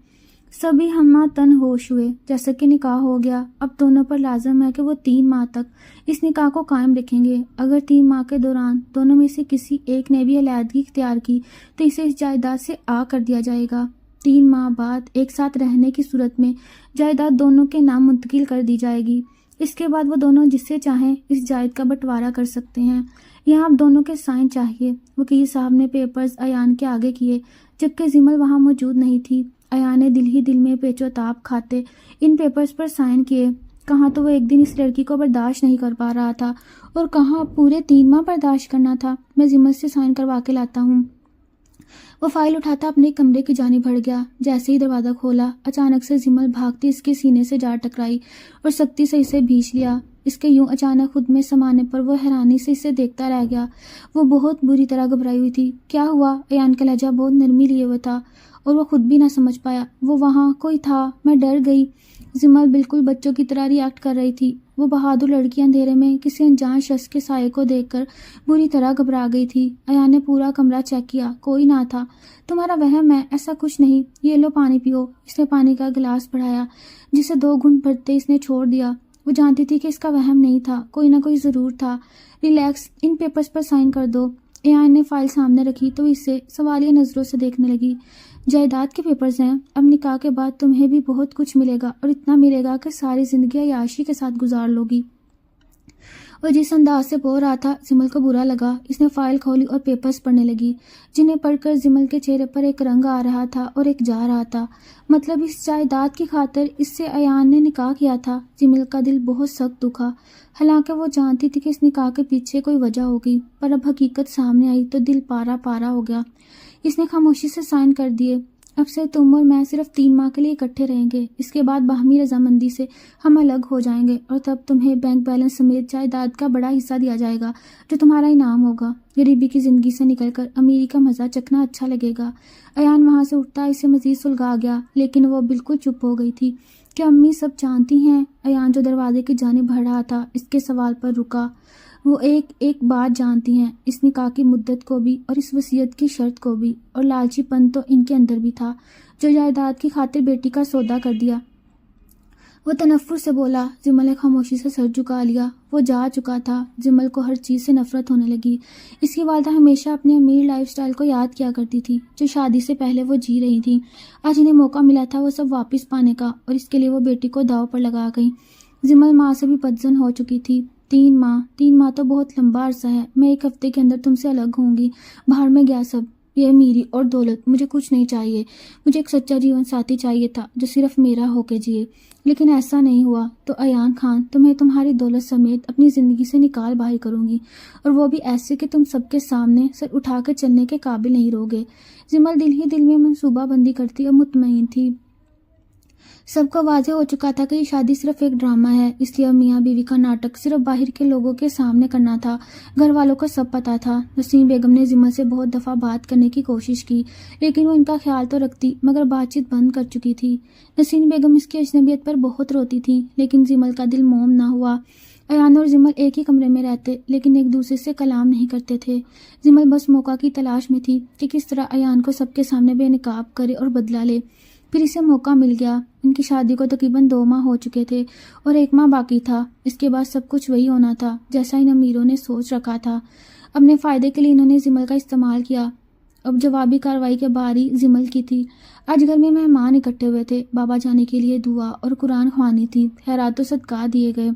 سبھی ہمہ تن ہوش ہوئے۔ جیسا کہ نکاح ہو گیا، اب دونوں پر لازم ہے کہ وہ 3 ماہ تک اس نکاح کو قائم رکھیں گے۔ اگر 3 ماہ کے دوران دونوں میں سے کسی ایک نے بھی علیحدگی اختیار کی تو اسے اس جائیداد سے کر دیا جائے گا۔ 3 ماہ بعد ایک ساتھ رہنے کی صورت میں جائیداد دونوں کے نام منتقل کر دی جائے گی۔ اس کے بعد وہ دونوں جس سے چاہیں اس جائید کا بٹوارہ کر سکتے ہیں۔ یہاں اب دونوں کے سائن چاہیے۔ وکیل صاحب نے پیپرز ایان کے آگے کیے، جبکہ زمل وہاں موجود نہیں تھی۔ ایان نے دل ہی دل میں پیچ و تاب کھاتے ان پیپرز پر سائن کیے۔ کہاں تو وہ ایک دن اس لڑکی کو برداشت نہیں کر پا رہا تھا، اور کہاں پورے 3 ماہ برداشت کرنا تھا۔ میں زمل سے سائن کروا کے لاتا ہوں۔ وہ فائل اٹھاتا اپنے کمرے کی جانب بڑھ گیا۔ جیسے ہی دروازہ کھولا، اچانک سے زمل بھاگتی اس کے سینے سے جا ٹکرائی اور سختی سے اسے بھینچ لیا۔ اس کے یوں اچانک خود میں سمانے پر وہ حیرانی سے اسے دیکھتا رہ گیا۔ وہ بہت بری طرح گھبرائی ہوئی تھی۔ کیا ہوا؟ ایان کا لہجہ بہت نرمی لیے ہوا تھا اور وہ خود بھی نہ سمجھ پایا۔ وہ وہاں کوئی تھا؟ میں ڈر گئی۔ زمل بالکل بچوں کی طرح ری ایکٹ کر رہی تھی۔ وہ بہادر لڑکی اندھیرے میں کسی انجان شخص کے سائے کو دیکھ کر بری طرح گھبرا گئی تھی۔ ایان نے پورا کمرہ چیک کیا، کوئی نہ تھا۔ تمہارا وہم ہے، ایسا کچھ نہیں۔ یہ لو پانی پیو۔ اس نے پانی کا گلاس بڑھایا، جسے 2 گھونٹ بھرتے اس نے چھوڑ دیا۔ وہ جانتی تھی کہ اس کا وہم نہیں تھا، کوئی نہ کوئی ضرور تھا۔ ریلیکس، ان پیپرز پر سائن کر دو۔ ایان نے فائل سامنے رکھی تو اسے سوالیہ نظروں سے دیکھنے لگی۔ جائیداد کے پیپرز ہیں۔ اب نکاح کے بعد تمہیں بھی بہت کچھ ملے گا، اور اتنا ملے گا کہ ساری زندگی عیاشی کے ساتھ گزار لوگی۔ وہ جس انداز سے بول رہا تھا زمل کو برا لگا۔ اس نے فائل کھولی اور پیپرز پڑھنے لگی، جنہیں پڑھ کر زمل کے چہرے پر ایک رنگ آ رہا تھا اور ایک جا رہا تھا۔ مطلب اس جائیداد کی خاطر اس سے ایان نے نکاح کیا تھا۔ زمل کا دل بہت سخت دکھا، حالانکہ وہ جانتی تھی کہ اس نکاح کے پیچھے کوئی وجہ ہوگی، پر اب حقیقت سامنے آئی تو دل پارا پارا ہو گیا۔ اس نے خاموشی سے سائن کر دیے۔ اب سے تم اور میں صرف 3 ماہ کے لیے اکٹھے رہیں گے، اس کے بعد باہمی رضامندی سے ہم الگ ہو جائیں گے، اور تب تمہیں بینک بیلنس سمیت جائیداد کا بڑا حصہ دیا جائے گا جو تمہارا انعام ہوگا۔ غریبی کی زندگی سے نکل کر امیری کا مزہ چکھنا اچھا لگے گا۔ ایان وہاں سے اٹھتا اسے مزید سلگا گیا، لیکن وہ بالکل چپ ہو گئی تھی۔ کیا امی سب جانتی ہیں؟ ایان جو دروازے کی جانب بڑھ رہا تھا اس کے سوال پر رکا۔ وہ ایک بات جانتی ہیں، اس نکاح کی مدت کو بھی اور اس وصیت کی شرط کو بھی، اور لالچی پن تو ان کے اندر بھی تھا جو جائیداد کی خاطر بیٹی کا سودا کر دیا۔ وہ تنفر سے بولا۔ زمل نے خاموشی سے سر جھکا لیا۔ وہ جا چکا تھا۔ زمل کو ہر چیز سے نفرت ہونے لگی۔ اس کی والدہ ہمیشہ اپنے امیر لائف سٹائل کو یاد کیا کرتی تھی جو شادی سے پہلے وہ جی رہی تھی۔ آج انہیں موقع ملا تھا وہ سب واپس پانے کا، اور اس کے لیے وہ بیٹی کو داؤ پر لگا گئی۔ زمل ماں سے بھی بدظن ہو چکی تھی۔ 3 ماہ تو بہت لمبا عرصہ ہے۔ میں 1 ہفتے کے اندر تم سے الگ ہوں گی۔ باہر میں گیا سب، یہ میری اور دولت، مجھے کچھ نہیں چاہیے۔ مجھے ایک سچا جیون ساتھی چاہیے تھا جو صرف میرا ہو کے جیے، لیکن ایسا نہیں ہوا تو ایان خان تمہیں تمہاری دولت سمیت اپنی زندگی سے نکال باہر کروں گی، اور وہ بھی ایسے کہ تم سب کے سامنے سر اٹھا کے چلنے کے قابل نہیں رہوگے۔ زمل دل ہی دل میں منصوبہ بندی کرتی اور مطمئن تھی۔ سب کو واضح ہو چکا تھا کہ یہ شادی صرف ایک ڈرامہ ہے، اس لیے میاں بیوی کا ناٹک صرف باہر کے لوگوں کے سامنے کرنا تھا۔ گھر والوں کو سب پتا تھا۔ نسیم بیگم نے زمل سے بہت دفعہ بات کرنے کی کوشش کی، لیکن وہ ان کا خیال تو رکھتی مگر بات چیت بند کر چکی تھی۔ نسیم بیگم اس کی اجنبیت پر بہت روتی تھی، لیکن زمل کا دل موم نہ ہوا۔ ایان اور زمل ایک ہی کمرے میں رہتے، لیکن ایک دوسرے سے کلام نہیں کرتے تھے۔ زمل بس موقع کی تلاش میں تھی کہ کس طرح ایان کو سب کے سامنے بے نقاب کرے اور بدلہ لے۔ پھر اسے موقع مل گیا۔ ان کی شادی کو تقریباً 2 ماہ ہو چکے تھے اور 1 ماہ باقی تھا۔ اس کے بعد سب کچھ وہی ہونا تھا جیسا ان امیروں نے سوچ رکھا تھا۔ اپنے فائدے کے لیے انہوں نے زمل کا استعمال کیا۔ اب جوابی کارروائی کے باری زمل کی تھی۔ آج گھر میں مہمان اکٹھے ہوئے تھے۔ بابا جانے کے لیے دعا اور قرآن خوانی تھی۔ خیرات و صدقات دیے گئے۔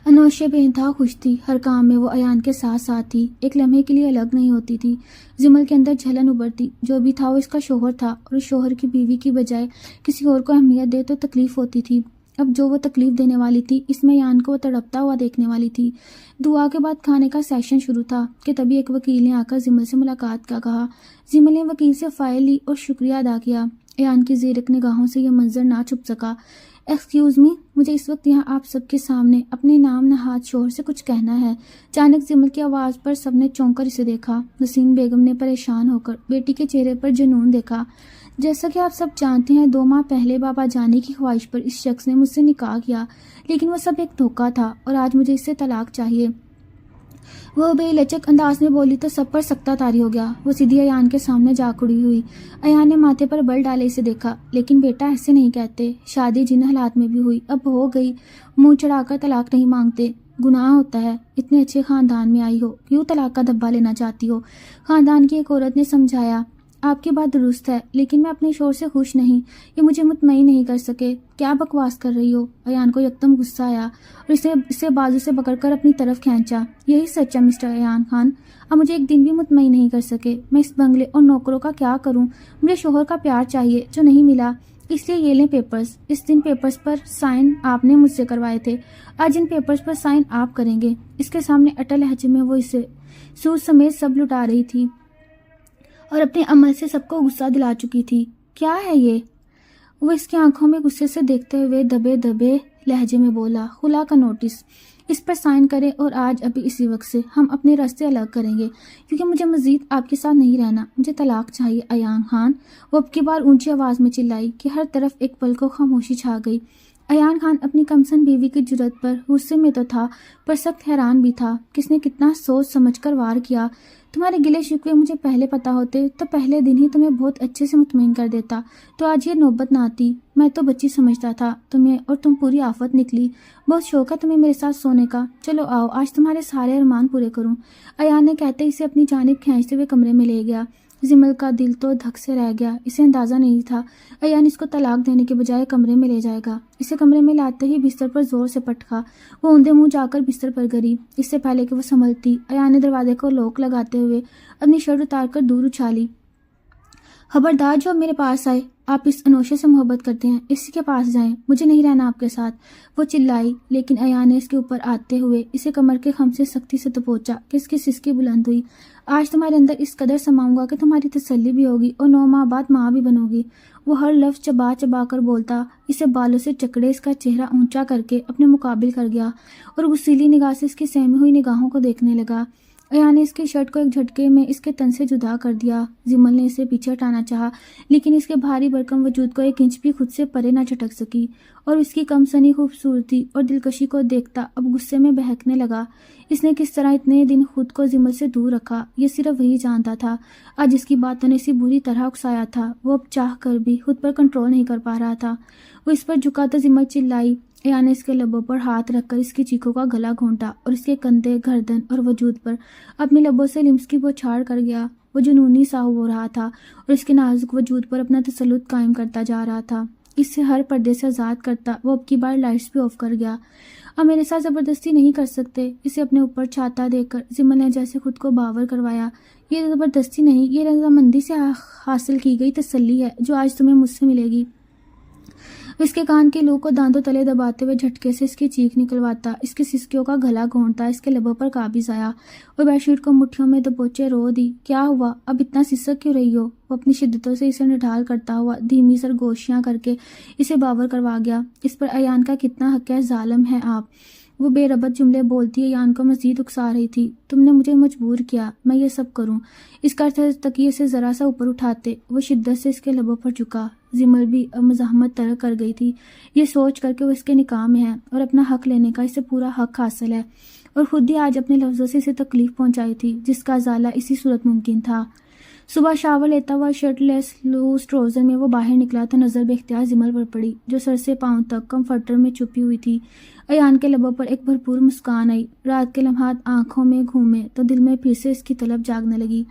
انوشے بے انتہا خوش تھی۔ ہر کام میں وہ ایان کے ساتھ ساتھ تھی، ایک لمحے کے لیے الگ نہیں ہوتی تھی۔ زمل کے اندر جھلن ابھرتی، جو بھی تھا وہ اس کا شوہر تھا، اور اس شوہر کی بیوی کی بجائے کسی اور کو اہمیت دے تو تکلیف ہوتی تھی۔ اب جو وہ تکلیف دینے والی تھی، اس میں ایان کو وہ تڑپتا ہوا دیکھنے والی تھی۔ دعا کے بعد کھانے کا سیشن شروع تھا کہ تبھی ایک وکیل نے آ کر زمل سے ملاقات کا کہا۔ زمل نے وکیل سے فائل لی اور شکریہ ادا کیا۔ ایان کی زیرک نگاہوں سے یہ منظر نہ چھپ سکا۔ ایکسکیوز می، مجھے اس وقت یہاں آپ سب کے سامنے اپنے نام نہاد شوہر سے کچھ کہنا ہے۔ اچانک زمل کی آواز پر سب نے چونک کر اسے دیکھا۔ نسیم بیگم نے پریشان ہو کر بیٹی کے چہرے پر جنون دیکھا۔ جیسا کہ آپ سب جانتے ہیں، 2 ماہ پہلے بابا جانے کی خواہش پر اس شخص نے مجھ سے نکاح کیا، لیکن وہ سب ایک دھوکہ تھا، اور آج مجھے اس سے طلاق چاہیے۔ وہ بے لچک انداز میں بولی تو سب پر سکتہ طاری ہو گیا۔ وہ سیدھی ایان کے سامنے جا کھڑی ہوئی۔ ایان نے ماتھے پر بل ڈالے اسے دیکھا۔ لیکن بیٹا، ایسے نہیں کہتے۔ شادی جن حالات میں بھی ہوئی اب ہو گئی، منہ چڑھا کر طلاق نہیں مانگتے، گناہ ہوتا ہے۔ اتنے اچھے خاندان میں آئی ہو، کیوں طلاق کا دھبا لینا چاہتی ہو؟ خاندان کی ایک عورت نے سمجھایا۔ آپ کی بات درست ہے، لیکن میں اپنے شوہر سے خوش نہیں، یہ مجھے مطمئن نہیں کر سکے۔ کیا بکواس کر رہی ہو؟ ایان کو یکدم غصہ آیا اور اسے بازو سے پکڑ کر اپنی طرف کھینچا۔ یہی سچ ہے مسٹر ایان خان، اب مجھے ایک دن بھی مطمئن نہیں کر سکے۔ میں اس بنگلے اور نوکروں کا کیا کروں؟ مجھے شوہر کا پیار چاہیے جو نہیں ملا، اس لیے یہ لیں پیپرز۔ اس دن پیپرز پر سائن آپ نے مجھ سے کروائے تھے، آج ان پیپرز پر سائن آپ کریں گے۔ اس کے سامنے اٹل لہجے میں وہ اسے سود سمیت سب لٹا رہی تھی اور اپنے عمل سے سب کو غصہ دلا چکی تھی۔ کیا ہے یہ؟ وہ اس کی آنکھوں میں غصے سے دیکھتے ہوئے دبے دبے لہجے میں بولا۔ خلا کا نوٹس، اس پر سائن کریں اور آج ابھی اسی وقت سے ہم اپنے راستے الگ کریں گے، کیونکہ مجھے مزید آپ کے ساتھ نہیں رہنا۔ مجھے طلاق چاہیے ایان خان۔ وہ اب کی بار اونچی آواز میں چلائی کہ ہر طرف ایک پل کو خاموشی چھا گئی۔ ایان خان اپنی کمسن بیوی کی جرات پر غصے میں تو تھا، پر سخت حیران بھی تھا۔ کس نے کتنا سوچ سمجھ کر وار کیا؟ تمہارے گلے شکوے مجھے پہلے پتا ہوتے تو پہلے دن ہی تمہیں بہت اچھے سے مطمئن کر دیتا، تو آج یہ نوبت نہ آتی۔ میں تو بچی سمجھتا تھا تمہیں، اور تم پوری آفت نکلی۔ بہت شوق ہے تمہیں میرے ساتھ سونے کا، چلو آؤ آج تمہارے سارے ارمان پورے کروں۔ ایان نے کہتے اسے اپنی جانب کھینچتے ہوئے کمرے میں لے گیا۔ زمل کا دل تو دھک سے رہ گیا. اسے اندازہ نہیں تھا ایان اس کو طلاق دینے کے بجائے کمرے میں لے جائے گا. اسے کمرے میں لاتے ہی بستر پر زور سے پٹکا. وہ اوندے منہ جا کر بستر پر گری. اس سے پہلے کہ وہ سنبھلتی ایان نے دروازے کو لوک لگاتے ہوئے اپنی شرٹ اتار کر دور اچھالی. خبردار جو اب میرے پاس آئے. آپ اس انوشے سے محبت کرتے ہیں, اسی کے پاس جائیں, مجھے نہیں رہنا آپ کے ساتھ, وہ چلائی. لیکن ایان نے اس کے اوپر آتے ہوئے اسے کمر کے خم سے سختی سے دبوچا کہ اس کی سسکی بلند ہوئی. آج تمہارے اندر اس قدر سماؤں گا کہ تمہاری تسلی بھی ہوگی اور 9 ماہ بعد ماں بھی بنو گی. وہ ہر لفظ چبا چبا کر بولتا, اسے بالوں سے جکڑے اس کا چہرہ اونچا کر کے اپنے مقابل کر گیا اور غصیلی نگاہ سے اس کی سہمی ہوئی نگاہوں کو دیکھنے لگا. ایان نے اس کی شرٹ کو ایک جھٹکے میں اس کے تن سے جدا کر دیا. زمل نے اسے پیچھے ہٹانا چاہا لیکن اس کے بھاری بھرکم وجود کو 1 انچ بھی خود سے پرے نہ جھٹک سکی اور اس کی کم سنی خوبصورتی اور دلکشی کو دیکھتا اب غصے میں بہکنے لگا. اس نے کس طرح اتنے دن خود کو زمل سے دور رکھا یہ صرف وہی جانتا تھا. آج اس کی باتوں نے اسے بری طرح اکسایا تھا. وہ اب چاہ کر بھی خود پر کنٹرول نہیں کر پا رہا تھا. وہ اس پر جھکا تو زمل چلائی. ایان نے اس کے لبوں پر ہاتھ رکھ کر اس کی چیخوں کا گلا گھونٹا اور اس کے کندھے, گردن اور وجود پر اپنے لبوں سے لمس کی بوچھاڑ کر گیا. وہ جنونی سا ہو رہا تھا اور اس کے نازک وجود پر اپنا تسلط قائم کرتا جا رہا تھا. اس سے ہر پردے سے آزاد کرتا. وہ اب کی بار لائٹس بھی آف کر گیا. اب میرے ساتھ زبردستی نہیں کر سکتے. اسے اپنے اوپر چھاتا دے کر زمل نے جیسے خود کو باور کروایا. یہ زبردستی نہیں, یہ رضامندی سے حاصل کی گئی تسلی ہے جو آج تمہیں مجھ سے ملے گی. اس کے کان کے لو کو دانتوں تلے دباتے ہوئے جھٹکے سے اس کی چیخ نکلواتا, اس کی سسکیوں کا گلا گھونٹتا, اس کے لبوں پر قابض آیا. وہ بیڈ شیٹ کو مٹھیوں میں دبوچے رو دی. کیا ہوا, اب اتنا سسک کیوں رہی ہو؟ وہ اپنی شدتوں سے اسے نڈھال کرتا ہوا دھیمی سرگوشیاں کر کے اسے باور کروا گیا. اس پر ایان کا کتنا حق ہے, ظالم ہے آپ. وہ بے ربط جملے بولتی ایان کو مزید اکسا رہی تھی. تم نے مجھے مجبور کیا میں یہ سب کروں. اس کا تکیے سے ذرا سا اوپر اٹھاتے وہ شدت سے اس کے لبوں پر جھکا. زمل بھی اب مزاحمت ترک کر گئی تھی, یہ سوچ کر کہ وہ اس کے نکاح میں ہے اور اپنا حق لینے کا اسے پورا حق حاصل ہے, اور خود ہی آج اپنے لفظوں سے اسے تکلیف پہنچائی تھی جس کا ازالہ اسی صورت ممکن تھا. صبح شاور لیتا ہوا شرٹ لیس لوز ٹراؤزر میں وہ باہر نکلا تو نظر بے اختیار زمل پر پڑی جو سر سے پاؤں تک کمفرٹر میں چھپی ہوئی تھی. ایان کے لبوں پر ایک بھرپور مسکان آئی. رات کے لمحات آنکھوں میں گھومے تو دل میں پھر سے اس کی طلب جاگنے لگی.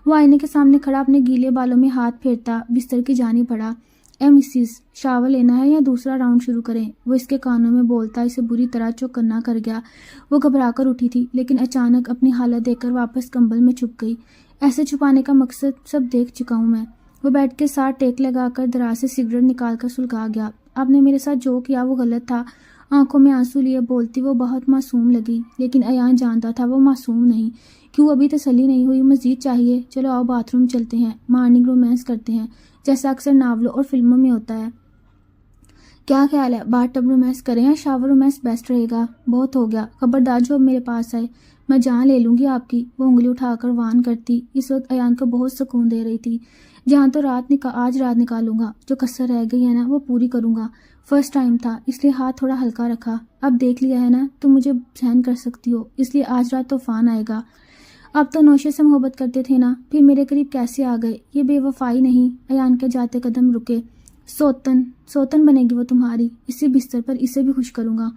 وہ آئینے کے سامنے کھڑا اپنے گیلے بالوں میں ہاتھ پھیرتا بستر کی جانب بڑھا. اے مسز, شاور لینا ہے یا دوسرا راؤنڈ شروع کریں؟ وہ اس کے کانوں میں بولتا اسے بری طرح چوکنا کر گیا. وہ گھبرا کر اٹھی تھی لیکن اچانک اپنی حالت دیکھ کر واپس کمبل میں چھپ گئی. ایسے چھپانے کا مقصد سب دیکھ چکا ہوں میں. وہ بیڈ کے ساتھ ٹیک لگا کر دراز سے سگریٹ نکال کر سلگا گیا. آپ نے میرے ساتھ جو کیا وہ غلط تھا. آنکھوں میں آنسو لیے بولتی وہ بہت معصوم لگی, لیکن ایان جانتا تھا وہ معصوم نہیں. کیوں ابھی تسلی نہیں ہوئی؟ مزید چاہیے؟ چلو آؤ باتھ روم چلتے ہیں, مارننگ رومانس کرتے ہیں جیسا اکثر ناولوں اور فلموں میں ہوتا ہے. کیا خیال ہے, باتھ ٹب رومانس کریں یا شاور رومانس بیسٹ رہے گا؟ بہت ہو گیا, خبردار جو اب میرے پاس آئے میں جان لے لوں گی آپ کی. وہ انگلی اٹھا کر وان کرتی. اس وقت ایان کو بہت سکون دے رہی تھی. جہاں تو آج رات نکالوں گا, جو کسر رہ گئی ہے نا وہ پوری کروں گا. فرسٹ ٹائم تھا اس لیے ہاتھ تھوڑا ہلکا رکھا. اب دیکھ لیا ہے نا تم مجھے سہن کر سکتی ہو, اس لیے آج رات طوفان آئے گا. اب تو نوشے سے محبت کرتے تھے نا, پھر میرے قریب کیسے آ گئے؟ یہ بے وفائی نہیں. ایان کے جاتے قدم رکے. سوتن بنے گی وہ تمہاری, اسی بستر پر اسے بھی خوش کروں گا.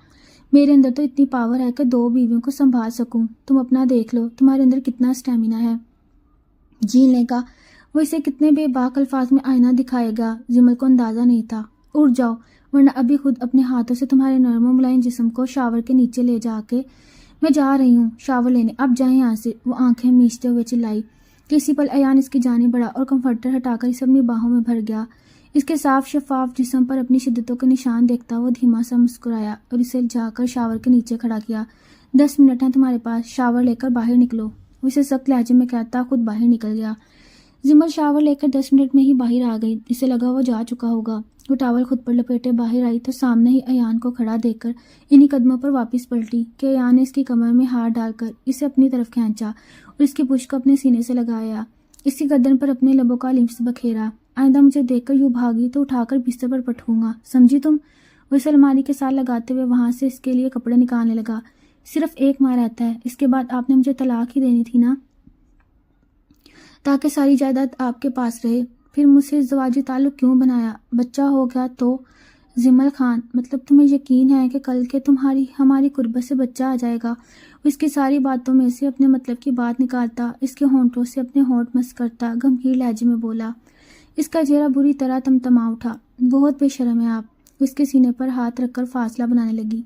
میرے اندر تو اتنی پاور ہے کہ 2 بیویوں کو سنبھال سکوں. تم اپنا دیکھ لو تمہارے اندر کتنا اسٹیمنا ہے جینے کا. وہ اسے کتنے بے باک الفاظ میں آئینہ دکھائے گا زمل کو اندازہ نہیں تھا. اٹھ جاؤ ورنہ ابھی خود اپنے ہاتھوں سے تمہارے نرم و ملائم جسم کو شاور کے نیچے لے جا کے میں جا رہی ہوں شاور لینے, اب جائیں یہاں سے. وہ آنکھیں میچتے ہوئے چلائی. کسی پل ایان اس کی جانب بڑھا اور کمفرٹر ہٹا کر اسے اپنی باہوں میں بھر گیا. اس کے صاف شفاف جسم پر اپنی شدتوں کے نشان دیکھتا وہ دھیما سا مسکرایا اور اسے جا کر شاور کے نیچے کھڑا کیا. 10 منٹ ہیں تمہارے پاس, شاور لے کر باہر نکلو. وہ اسے سخت لہجے میں کہتا خود باہر نکل گیا. زمل شاور لے کر 10 منٹ میں ہی باہر آ گئی. اسے لگا وہ جا چکا ہوگا. وہ ٹاول خود پر لپیٹے باہر آئی تو سامنے ہی ایان کو کھڑا دیکھ کر انہی قدموں پر واپس پلٹی کہ ایان نے اس کی کمر میں ہاتھ ڈال کر اسے اپنی طرف کھینچا اور اس کی پشت کو اپنے سینے سے لگایا. اس کی گردن پر اپنے لبوں کا لمس بکھیرا. آئندہ مجھے دیکھ کر یوں بھاگی تو اٹھا کر بستر پر پٹکوں گا, سمجھی تم؟ وہ اسے الماری کے ساتھ لگاتے ہوئے وہاں سے اس کے لیے کپڑے نکالنے لگا. صرف 1 ماہ رہتا ہے, اس کے بعد آپ نے مجھے طلاق ہی دینی تھی نا, تاکہ ساری جائیداد آپ کے پاس رہے. پھر مجھ سے زواجی تعلق کیوں بنایا؟ بچہ ہو گیا تو زمل خان، مطلب تمہیں یقین ہے کہ کل کے ہماری قربت سے بچہ آ جائے گا؟ وہ اس کی ساری باتوں میں سے اپنے مطلب کی بات نکالتا، اس کے ہونٹوں سے اپنے ہونٹ مس کرتا، گمگیر لہجے میں بولا۔ اس کا چہرہ بری طرح تمتما اٹھا۔ بہت بے شرم ہے آپ۔ وہ اس کے سینے پر ہاتھ رکھ کر فاصلہ بنانے لگی۔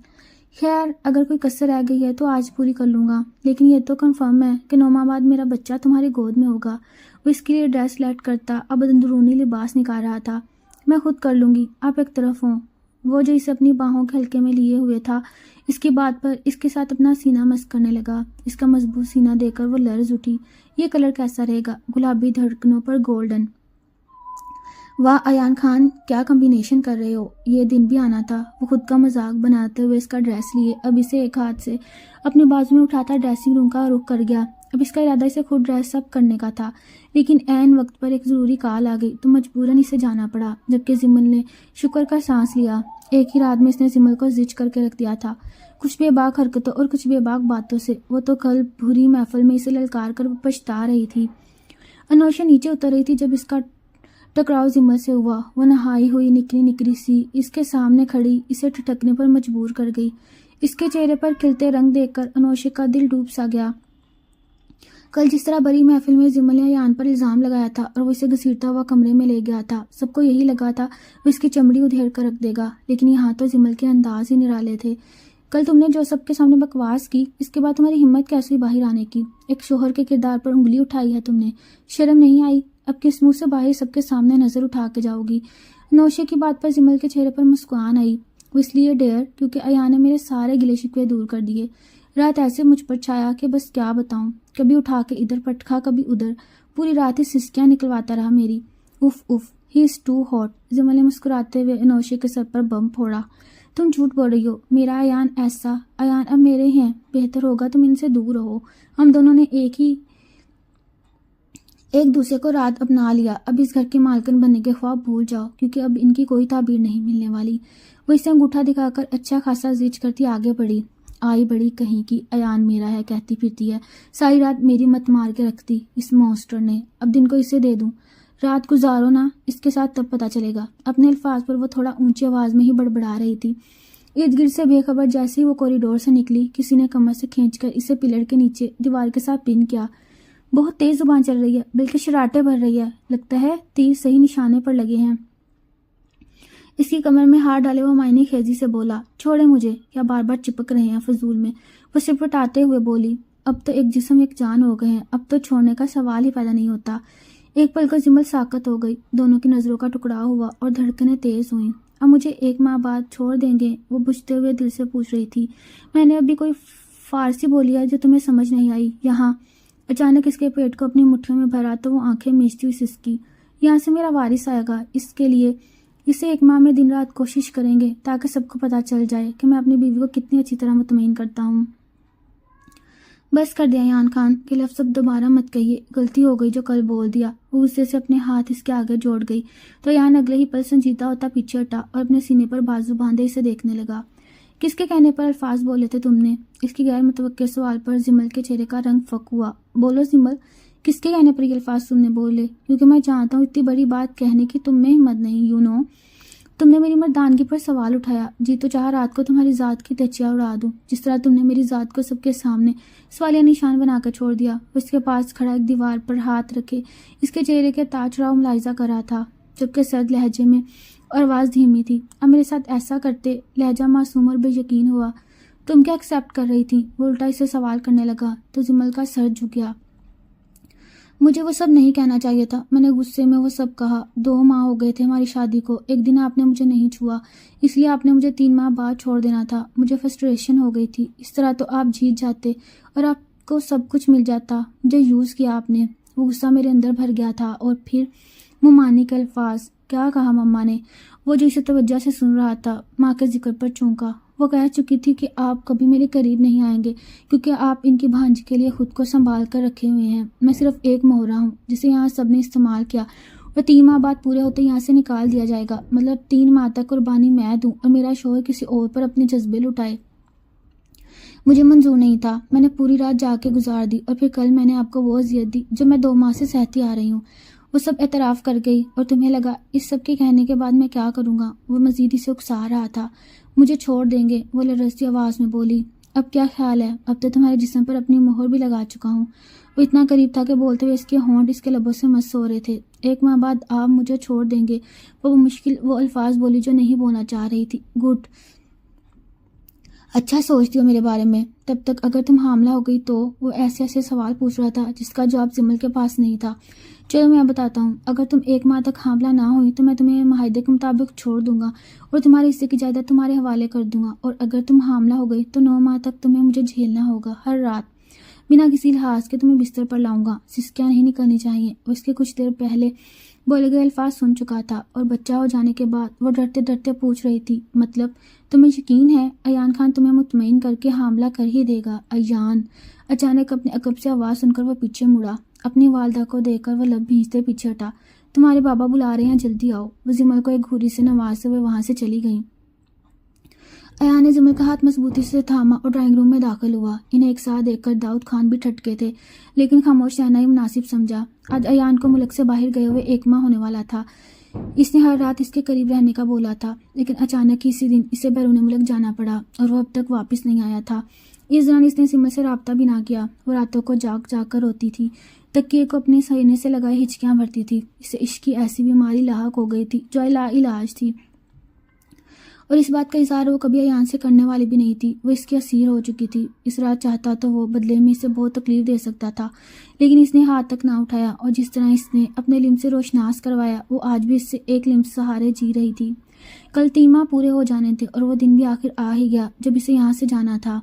خیر، اگر کوئی کسر رہ گئی ہے تو آج پوری کر لوں گا، لیکن یہ تو کنفرم ہے کہ 9 ماہ بعد میرا بچہ تمہاری گود میں ہوگا۔ وہ اس کے لیے ڈریس سلیکٹ کرتا، اب اندرونی لباس نکال رہا تھا۔ میں خود کر لوں گی، آپ ایک طرف ہوں۔ وہ جو اسے اپنی باہوں کے ہلکے میں لیے ہوئے تھا، اس کی بات پر اس کے ساتھ اپنا سینہ مس کرنے لگا۔ اس کا مضبوط سینہ دیکھ کر وہ لرز اٹھی۔ یہ کلر کیسا رہے گا؟ گلابی دھڑکنوں پر گولڈن۔ واہ ایان خان، کیا کمبینیشن کر رہے ہو! یہ دن بھی آنا تھا۔ وہ خود کا مذاق بناتے ہوئے اس کا ڈریس لیے اب اسے ایک ہاتھ سے اپنے بازو میں اٹھاتا ڈریسنگ روم کا رخ کر گیا۔ اب اس کا ارادہ اسے خود ڈریس اپ کرنے کا تھا، لیکن عین وقت پر ایک ضروری کال آ گئی تو مجبوراً اسے جانا پڑا۔ جبکہ زمل نے شکر کا سانس لیا۔ ایک ہی رات میں اس نے زمل کو زچ کر کے رکھ دیا تھا، کچھ بے باک حرکتوں اور کچھ بے باک باتوں سے۔ وہ تو کل بھری محفل میں اسے للکار کر پچھتا رہی تھی۔ انوشا نیچے اتر رہی تھی جب اس کا ٹکراؤ زمل سے ہوا۔ وہ نہائی ہوئی نکری سی اس کے سامنے کھڑی اسے ٹھٹکنے پر مجبور کر گئی۔ اس کے چہرے پر کھلتے رنگ دیکھ کر انوشا کا دل ڈوب سا گیا۔ کل جس طرح بڑی محفل میں زمل نے ایان پر الزام لگایا تھا اور وہ اسے گھسیٹتا ہوا کمرے میں لے گیا تھا، سب کو یہی لگا تھا وہ اس کی چمڑی ادھیڑ کر رکھ دے گا، لیکن یہاں تو زمل کے انداز ہی نرالے تھے۔ کل تم نے جو سب کے سامنے بکواس کی، اس کے بعد تمہاری ہمت کیسے باہر آنے کی؟ ایک شوہر کے کردار پر انگلی اٹھائی ہے تم نے، شرم نہیں آئی؟ اب کس منہ سے باہر سب کے سامنے نظر اٹھا کے جاؤ گی؟ نوشے کی بات پر زمل کے چہرے پر مسکان آئی۔ وہ اس لیے ڈیر کیونکہ ایان نے میرے سارے گلے شکوے دور کر دیے۔ رات ایسے مجھ پر چھایا کہ بس کیا بتاؤں، کبھی اٹھا کے ادھر پٹکا کبھی ادھر، پوری رات ہی سسکیاں نکلواتا رہا میری۔ اف اف، he is too hot. Zimal نے مسکراتے ہوئے انوشے کے سر پر بم پھوڑا۔ تم جھوٹ بول رہی ہو، میرا ایان ایسا، ایان اب میرے ہیں، بہتر ہوگا تم ان سے دور رہو۔ ہم دونوں نے ایک دوسرے کو رات اپنا لیا، اب اس گھر کے مالکن بننے کے خواب بھول جاؤ، کیونکہ اب ان کی کوئی تعبیر نہیں ملنے والی۔ وہ اسے انگوٹھا دکھا کر اچھا خاصا زچ کرتی آگے بڑھی۔ آئی بڑی کہیں کی ایان میرا ہے کہتی پھرتی ہے، ساری رات میری مت مار کے رکھتی اس مونسٹر نے، اب دن کو اسے دے دوں۔ رات گزارو نا اس کے ساتھ تب پتہ چلے گا۔ اپنے الفاظ پر وہ تھوڑا اونچی آواز میں ہی بڑبڑا رہی تھی۔ ارد گرد سے بے خبر جیسے ہی وہ کوریڈور سے نکلی، کسی نے کمر سے کھینچ کر اسے پلڑ کے نیچے دیوار کے ساتھ پن کیا۔ بہت تیز زبان چل رہی ہے، بلکہ شراٹے بھر رہی ہے، لگتا ہے تیر صحیح نشانے پر لگے ہیں۔ اس کی کمر میں ہاتھ ڈالے وہ معنی خیزی سے بولا، چھوڑے مجھے، یا بار بار چپک رہے ہیں فضول میں؟ وہ سپٹاتے ہوئے بولی، اب تو ایک جسم ایک جان ہو گئے ہیں، اب تو چھوڑنے کا سوال ہی پیدا نہیں ہوتا۔ ایک پل کو زمل ساکت ہو گئی، دونوں کی نظروں کا ٹکراؤ ہوا اور دھڑکنیں تیز ہوئیں۔ اب مجھے 1 ماہ بعد چھوڑ دیں گے؟ وہ بجھتے ہوئے دل سے پوچھ رہی تھی۔ میں نے ابھی کوئی فارسی بولی ہے جو تمہیں سمجھ نہیں آئی؟ یہاں اچانک اس کے پیٹ کو اپنی مٹھیوں میں بھرا تو وہ آنکھیں میچتی ہوئی سسکی، یہاں سے میرا وارث آئے گا، اس کے لیے اسے 1 ماہ میں دن رات کوشش کریں گے تاکہ سب کو پتہ چل جائے کہ میں اپنی بیوی کو کتنی اچھی طرح مطمئن کرتا ہوں۔ بس کر دیا ایان خان، کہ لفظ اب دوبارہ مت کہیے، غلطی ہو گئی جو کل بول دیا۔ وہ غصے سے اپنے ہاتھ اس کے آگے جوڑ گئی تو ایان اگلے ہی پل سنجیدہ ہوتا پیچھے ہٹا اور اپنے سینے پر بازو باندھے اسے دیکھنے لگا۔ کس کے کہنے پر الفاظ بولے تھے تم نے؟ اس کی غیر متوقع سوال پر زمل کے چہرے کا رنگ فک ہوا۔ بولو زمل، کس کے کہنے پر یہ الفاظ تم نے بولے؟ کیونکہ میں جانتا ہوں اتنی بڑی بات کہنے کی تم میں ہمت نہیں، تم نے میری مردانگی پر سوال اٹھایا، جی تو چاہا رات کو تمہاری ذات کی تچیا اڑا دوں، جس طرح تم نے میری ذات کو سب کے سامنے سوالیہ نشان بنا کر چھوڑ دیا۔ وہ اس کے پاس کھڑا ایک دیوار پر ہاتھ رکھے اس کے چہرے کے تاج چڑھاؤ ملاحظہ کر رہا تھا، جبکہ سرد لہجے میں اور آواز دھیمی تھی۔ اب میرے ساتھ ایسا کرتے؟ لہجہ معصوم اور بے یقین ہوا۔ تم کیا ایکسیپٹ کر رہی تھی؟ وہ الٹا اسے سوال کرنے لگا تو زمل کا سر جھک گیا۔ مجھے وہ سب نہیں کہنا چاہیے تھا، میں نے غصے میں وہ سب کہا۔ 2 ماہ ہو گئے تھے ہماری شادی کو، ایک دن آپ نے مجھے نہیں چھوا، اس لیے آپ نے مجھے 3 ماہ بعد چھوڑ دینا تھا۔ مجھے فرسٹریشن ہو گئی تھی، اس طرح تو آپ جیت جاتے اور آپ کو سب کچھ مل جاتا، مجھے یوز کیا آپ نے۔ وہ غصہ میرے اندر بھر گیا تھا اور پھر ممانی کے الفاظ، کیا کہا مما نے؟ وہ جو اسے توجہ سے سن رہا تھا ماں کے ذکر پر چونکا۔ وہ کہہ چکی تھی کہ آپ کبھی میرے قریب نہیں آئیں گے کیونکہ آپ ان کی بھانج کے لیے خود کو سنبھال کر رکھے ہوئے ہیں۔ میں صرف ایک مہرہ ہوں جسے یہاں سب نے استعمال کیا اور 3 ماہ بعد پورے ہوتے یہاں سے نکال دیا جائے گا، مطلب 3 ماہ تک قربانی میں دوں اور میرا شوہر کسی اور پر اپنے جذبے لٹائے۔ مجھے منظور نہیں تھا، میں نے پوری رات جا کے گزار دی اور پھر کل میں نے آپ کو وہ اذیت دی جو میں 2 ماہ سے سہتی آ رہی ہوں۔ وہ سب اعتراف کر گئی اور تمہیں لگا اس سب کے کہنے کے بعد میں کیا کروں گا؟ وہ مزید اسے اکسا رہا تھا۔ مجھے چھوڑ دیں گے؟ وہ لرزتی آواز میں بولی۔ اب کیا خیال ہے؟ اب تو تمہارے جسم پر اپنی مہر بھی لگا چکا ہوں۔ وہ اتنا قریب تھا کہ بولتے ہوئے اس کے ہونٹ اس کے لبوں سے مس ہو رہے تھے۔ 1 ماہ بعد آپ مجھے چھوڑ دیں گے؟ وہ مشکل وہ الفاظ بولی جو نہیں بولنا چاہ رہی تھی۔ گڈ، اچھا سوچتی ہو میرے بارے میں۔ تب تک اگر تم حاملہ ہو گئی تو؟ وہ ایسے ایسے سوال پوچھ رہا تھا جس کا جواب جمل کے پاس نہیں تھا۔ چلو میں بتاتا ہوں، اگر تم 1 ماہ تک حاملہ نہ ہوئی تو میں تمہیں معاہدے کے مطابق چھوڑ دوں گا اور تمہارے حصے کی جائیداد تمہارے حوالے کر دوں گا، اور اگر تم حاملہ ہو گئی تو 9 ماہ تک تمہیں مجھے جھیلنا ہوگا۔ ہر رات بنا کسی لحاظ کے تمہیں بستر پر لاؤں گا۔ سسکیاں نہیں نکلنی چاہیے۔ وہ اس کے کچھ دیر پہلے بولے گئے الفاظ سن چکا تھا، اور بچہ ہو جانے کے بعد وہ ڈرتے ڈرتے پوچھ رہی تھی، مطلب تمہیں یقین ہے ایان خان تمہیں مطمئن کر کے حاملہ کر ہی دے گا؟ ایان! اچانک اپنے عقب سے آواز سن کر وہ پیچھے مڑا۔ اپنی والدہ کو دیکھ کر وہ لب بھینچتے پیچھے ہٹا۔ تمہارے بابا بلا رہے ہیں، جلدی آؤ۔ وہ زمل کو ایک گھوری سے نوازتے ہوئے وہاں سے چلی گئیں۔ ایان نے زمل کا ہاتھ مضبوطی سے تھاما اور ڈرائنگ روم میں داخل ہوا۔ انہیں ایک ساتھ دیکھ کر داؤد خان بھی ٹھٹکے تھے، لیکن خاموش رہنا ہی مناسب سمجھا۔ آج ایان کو ملک سے باہر گئے ہوئے 1 ماہ ہونے والا تھا۔ اس نے ہر رات اس کے قریب رہنے کا بولا تھا، لیکن اچانک اسی دن اسے بیرون ملک جانا پڑا اور وہ اب تک واپس نہیں آیا تھا۔ اس دوران اس نے زمل سے رابطہ بھی نہ کیا۔ وہ راتوں کو جاگ جاگ کر روتی تھی، تکیے کو اپنے سینے سے لگائے ہچکیاں بھرتی تھی۔ اسے عشق کی ایسی بیماری لاحق ہو گئی تھی جو لا علاج تھی، اور اس بات کا اظہار وہ کبھی ایان سے کرنے والی بھی نہیں تھی۔ وہ اس کی اسیر ہو چکی تھی۔ اس رات چاہتا تو وہ بدلے میں اسے بہت تکلیف دے سکتا تھا، لیکن اس نے ہاتھ تک نہ اٹھایا، اور جس طرح اس نے اپنے لمب سے روشناس کروایا وہ آج بھی اس سے ایک لمب سہارے جی رہی تھی۔ کل 3 ماہ پورے ہو جانے تھے اور وہ دن بھی آخر آ ہی گیا جب اسے یہاں سے جانا تھا۔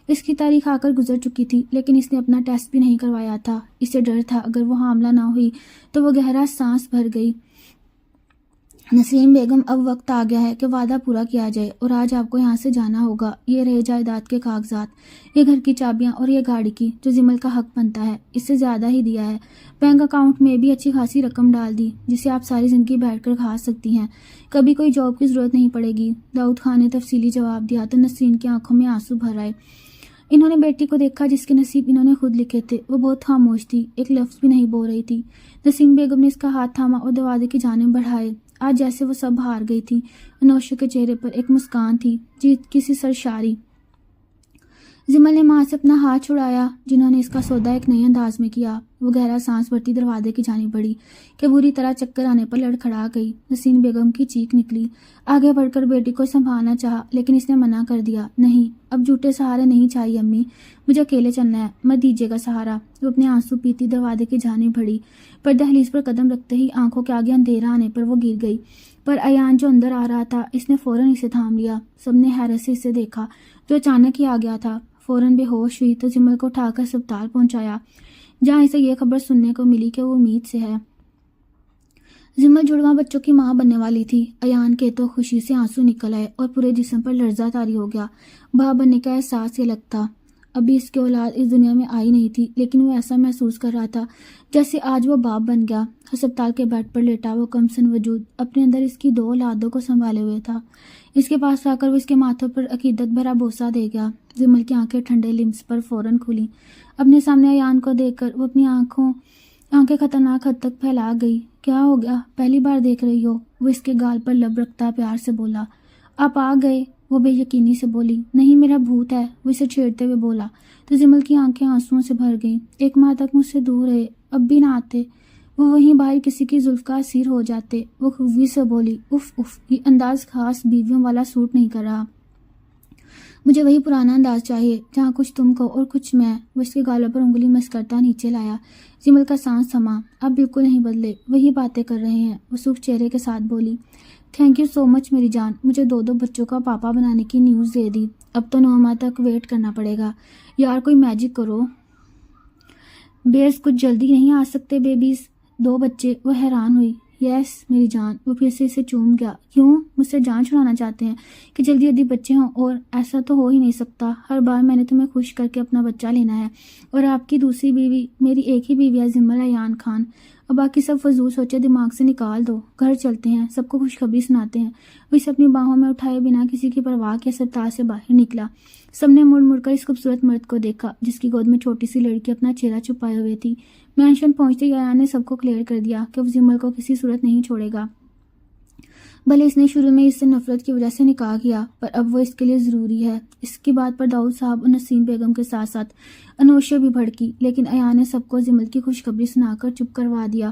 اس کی تاریخ آ کر گزر چکی تھی، لیکن اس نے اپنا ٹیسٹ بھی نہیں کروایا تھا۔ اسے ڈر تھا اگر وہ حاملہ نہ ہوئی تو وہ گہرا سانس بھر گئی۔ نسیم بیگم، اب وقت آ گیا ہے کہ وعدہ پورا کیا جائے، اور آج آپ کو یہاں سے جانا ہوگا۔ یہ رہے جائیداد کے کاغذات، یہ گھر کی چابیاں اور یہ گاڑی کی جو زمل کا حق بنتا ہے۔ اس سے زیادہ ہی دیا ہے۔ بینک اکاؤنٹ میں بھی اچھی خاصی رقم ڈال دی جسے آپ ساری زندگی بیٹھ کر کھا سکتی ہیں۔ کبھی کوئی جاب کی ضرورت نہیں پڑے گی۔ داؤد خان نے تفصیلی جواب دیا تو نسرین کی آنکھوں میں آنسو بھر آئے۔ انہوں نے بیٹی کو دیکھا جس کے نصیب انہوں نے خود لکھے تھے۔ وہ بہت خاموش تھی، ایک لفظ بھی نہیں بول رہی تھی۔ نسیم بیگم نے اس کا ہاتھ تھاما اور دروازے کی جانب بڑھائے۔ آج جیسے وہ سب ہار گئی تھی۔ انوشا کے چہرے پر ایک مسکان تھی، جیت کی سی سرشاری۔ زمل نے ماں سے اپنا ہاتھ چھڑایا جنہوں نے اس کا سودا ایک نئے انداز میں کیا۔ وہ گہرا سانس بھرتی دروازے کی جانب بڑھی کہ بری طرح چکر آنے پر لڑکھڑا گئی۔ نسیم بیگم کی چیخ نکلی۔ آگے بڑھ کر بیٹی کو سنبھالنا چاہا، لیکن اس نے منع کر دیا۔ نہیں، اب جھوٹے سہارے نہیں چاہیے امی، مجھے اکیلے چلنا ہے، مت دیجیے گا سہارا۔ وہ اپنے آنسو پیتی دروازے کی جانب بڑھی، پر دہلیز پر قدم رکھتے ہی آنکھوں کے آگے اندھیرا آنے پر وہ گر گئی۔ پر ایان جو اندر آ رہا تھا اس نے فوراً اسے تھام لیا۔ سب نے حیرت سے اسے دیکھا جو اچانک ہی آ گیا تھا۔ فوراً بے ہوش ہوئی تو زمل کو اٹھا کر اسپتال پہنچایا، جہاں اسے یہ خبر سننے کو ملی کہ وہ امید سے ہے۔ زمل جڑواں بچوں کی ماں بننے والی تھی۔ ایان کے تو خوشی سے آنسو نکل آئے اور پورے جسم پر لرزہ طاری ہو گیا۔ باپ بننے کا احساس یہ لگتا۔ ابھی اس کی اولاد اس دنیا میں آئی نہیں تھی، لیکن وہ ایسا محسوس کر رہا تھا جیسے آج وہ باپ بن گیا۔ ہسپتال کے بیڈ پر لیٹا وہ کمسن وجود اپنے اندر اس کی 2 اولادوں کو سنبھالے ہوئے تھا۔ اس کے پاس آ کر وہ اس کے ماتھوں پر عقیدت بھرا بوسہ دے گیا۔ زمل کی آنکھیں ٹھنڈے لمس پر فوراً کھلیں۔ اپنے سامنے ایان کو دیکھ کر وہ اپنی آنکھیں خطرناک حد تک پھیلا گئی۔ کیا ہو گیا؟ پہلی بار دیکھ رہی ہو؟ وہ اس کے گال پر لب رکھتا پیار سے بولا۔ آپ آ گئے؟ وہ بے یقینی سے بولی۔ نہیں، میرا بھوت ہے، وہ اسے چھیڑتے ہوئے بولا۔ تو زمل کی آنکھیں آنسوؤں سے بھر گئیں۔ 1 ماہ تک مجھ سے دور رہے، اب بھی نہ آتے، وہ وہیں باہر کسی کی زلف کا اسیر ہو جاتے۔ وہ خوبی سے بولی۔ اف اف، یہ انداز خاص بیویوں والا سوٹ نہیں کر رہا، مجھے وہی پرانا انداز چاہیے جہاں کچھ تم کو اور کچھ میں۔ وہ اس کے گالوں پر انگلی مسکرتا نیچے لایا۔ زمل کا سانس تھما۔ آپ بالکل نہیں بدلے، وہی باتیں کر رہے ہیں، وہ سرخ چہرے کے ساتھ بولی۔ تھینک یو سو مچ میری جان، مجھے 2 بچوں کا پاپا بنانے کی نیوز دے دی۔ اب تو 9 ماہ تک ویٹ کرنا پڑے گا۔ یار کوئی میجک کرو، بیئرز کچھ جلدی نہیں آ سکتے بیبیز؟ 2 بچے؟ وہ حیران ہوئی۔ یس میری جان۔ وہ پھر سے اسے چوم گیا۔ کیوں؟ مجھ سے جان چھڑانا چاہتے ہیں کہ جلدی جلدی بچے ہوں؟ اور ایسا تو ہو ہی نہیں سکتا، ہر بار میں نے تمہیں خوش کر کے اپنا بچہ لینا ہے، اور آپ کی دوسری بیوی میری ایک ہی بیوی ہے، زمل ایان خان۔ اور باقی سب فضول سوچے دماغ سے نکال دو. گھر چلتے ہیں, سب کو خوشخبری سناتے ہیں. وہ اسے اپنی باہوں میں اٹھائے بنا کسی کی پرواہ کے اسپتال سے باہر نکلا. سب نے مڑ مڑ کر اس خوبصورت مرد کو دیکھا جس کی گود میں چھوٹی سی لڑکی اپنا چہرہ چھپائے ہوئے تھی. مینشن پہنچتے ہی ایان نے سب کو کلیئر کر دیا کہ وہ جمل کو کسی صورت نہیں چھوڑے گا. بھلے اس نے شروع میں اس سے نفرت کی وجہ سے نکاح کیا, پر اب وہ اس کے لیے ضروری ہے. اس کی بات پر داؤد صاحب اور نسیم بیگم کے ساتھ ساتھ انوشا بھی بھڑکی, لیکن ایان نے سب کو جمل کی خوشخبری سنا کر چپ کروا دیا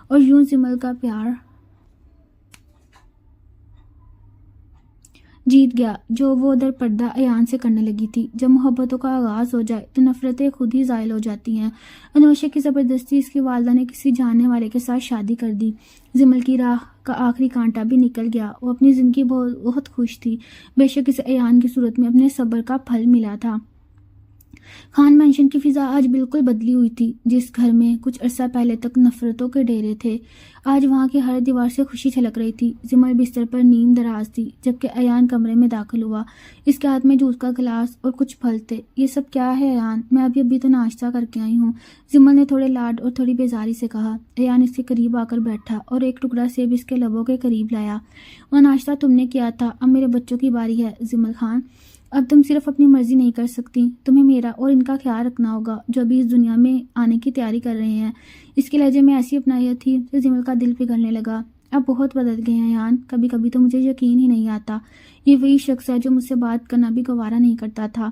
اور یوں جمل کا پیار جیت گیا جو وہ در پردہ ایان سے کرنے لگی تھی. جب محبتوں کا آغاز ہو جائے تو نفرتیں خود ہی زائل ہو جاتی ہیں. انوشا کی زبردستی اس کی والدہ نے کسی جاننے والے کے ساتھ شادی کر دی. جمل کی راہ کا آخری کانٹا بھی نکل گیا. وہ اپنی زندگی بہت خوش تھی. بے شک اسے ایان کی صورت میں اپنے صبر کا پھل ملا تھا. خان مینشن کی فضا آج بالکل بدلی ہوئی تھی. جس گھر میں کچھ عرصہ پہلے تک نفرتوں کے ڈیرے تھے, آج وہاں کی ہر دیوار سے خوشی چھلک رہی تھی. جمل بستر پر نیم دراز تھی جبکہ ایان کمرے میں داخل ہوا. اس کے ہاتھ میں جوس کا گلاس اور کچھ پھل تھے. یہ سب کیا ہے ایان؟ میں ابھی تو ناشتہ کر کے آئی ہوں, جمل نے تھوڑے لاڈ اور تھوڑی بیزاری سے کہا. ایان اس کے قریب آ کر بیٹھا اور ایک ٹکڑا سیب اس کے لبوں کے قریب لایا. وہ ناشتہ تم نے کیا تھا, اب میرے بچوں کی باری ہے. جمل خان, اب تم صرف اپنی مرضی نہیں کر سکتی, تمہیں میرا اور ان کا خیال رکھنا ہوگا جو ابھی اس دنیا میں آنے کی تیاری کر رہے ہیں. اس کے لہجے میں ایسی اپنائیت تھی کہ جمل کا دل پگھلنے لگا. اب بہت بدل گئے ہیں ایان, کبھی کبھی تو مجھے یقین ہی نہیں آتا یہ وہی شخص ہے جو مجھ سے بات کرنا بھی گوارا نہیں کرتا تھا.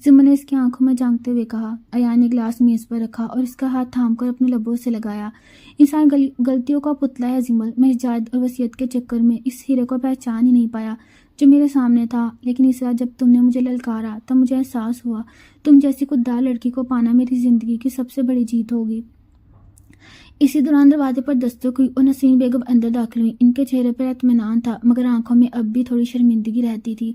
جمل نے اس کی آنکھوں میں جھانکتے ہوئے کہا. ایان نے گلاس میز پر رکھا اور اس کا ہاتھ تھام کر اپنے لبوں سے لگایا. انسان غلطیوں کا پتلا ہے جمل. میں اس جائید اور وصیت کے چکر میں اس ہیرے کو پہچان ہی نہیں پایا جو میرے سامنے تھا, لیکن اس رات جب تم نے مجھے للکارا تب مجھے احساس ہوا تم جیسی خوددار لڑکی کو پانا میری زندگی کی سب سے بڑی جیت ہوگی. اسی دوران دروازے پر دستک ہوئی اور نسیم بیگم اندر داخل ہوئی. ان کے چہرے پر اطمینان تھا مگر آنکھوں میں اب بھی تھوڑی شرمندگی رہتی تھی.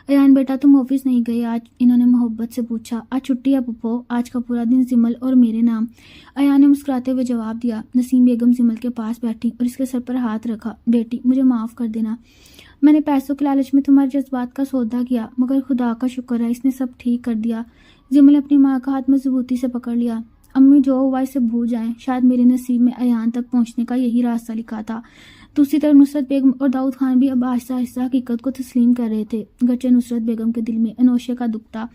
ایان بیٹا, تم آفس نہیں گئے آج؟ انہوں نے محبت سے پوچھا. آج چھٹی ہے پپو, آج کا پورا دن جمل اور میرے نام, ایان نے مسکراتے ہوئے جواب دیا. نسیم بیگم جمل کے پاس بیٹھی اور اس کے سر پر ہاتھ رکھا. بیٹی, مجھے معاف کر دینا, میں نے پیسوں کے لالچ میں تمہارے جذبات کا سودا کیا, مگر خدا کا شکر ہے اس نے سب ٹھیک کر دیا. جمل نے اپنی ماں کا ہاتھ مضبوطی سے پکڑ لیا. امی, جو ہوا اسے بھول جائیں, شاید میرے نصیب میں ایان تک پہنچنے کا یہی راستہ لکھا تھا. دوسری طرف نصرت بیگم اور داؤد خان بھی اب آہستہ آہستہ حقیقت کو تسلیم کر رہے تھے. گرچہ نصرت بیگم کے دل میں انوشے کا دکھ تھا,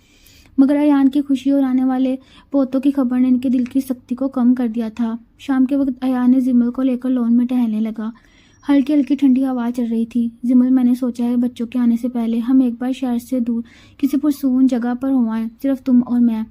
مگر ایان کی خوشی اور آنے والے پوتوں کی خبر نے ان کے دل کی سختی کو کم کر دیا تھا. شام کے وقت ایان نے جمل کو لے کر لون میں ٹہلنے لگا. ہلکی ہلکی ٹھنڈی ہوا چل رہی تھی. جمل, میں نے سوچا ہے بچوں کے آنے سے پہلے ہم ایک بار شہر سے دور کسی پرسکون جگہ پر ہوائیں, صرف تم اور میں.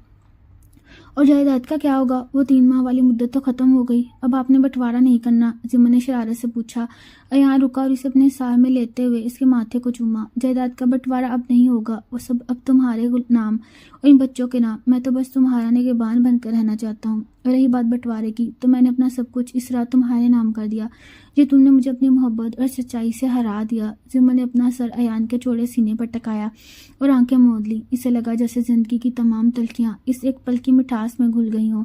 اور جائیداد کا کیا ہوگا؟ وہ 3 ماہ والی مدت تو ختم ہو گئی, اب آپ نے بٹوارا نہیں کرنا؟ جمل نے شرارت سے پوچھا. ایان رکا اور اسے اپنے سائے میں لیتے ہوئے اس کے ماتھے کو چوما. جائیداد کا بٹوارا اب نہیں ہوگا, وہ سب اب تمہارے نام اور ان بچوں کے نام. میں تو بس تمہارا نگہبان بن کر رہنا چاہتا ہوں. اور رہی بات بٹوارے کی, تو میں نے اپنا سب کچھ اس رات تمہارے نام کر دیا. یہ تم نے مجھے اپنی محبت اور سچائی سے ہرا دیا. جمل نے اپنا سر ایان کے چوڑے سینے پر ٹکایا اور آنکھیں موند لی. اسے لگا جیسے زندگی کی تمام تلخیاں اس ایک پل کی مٹھاس میں گھل گئی ہوں.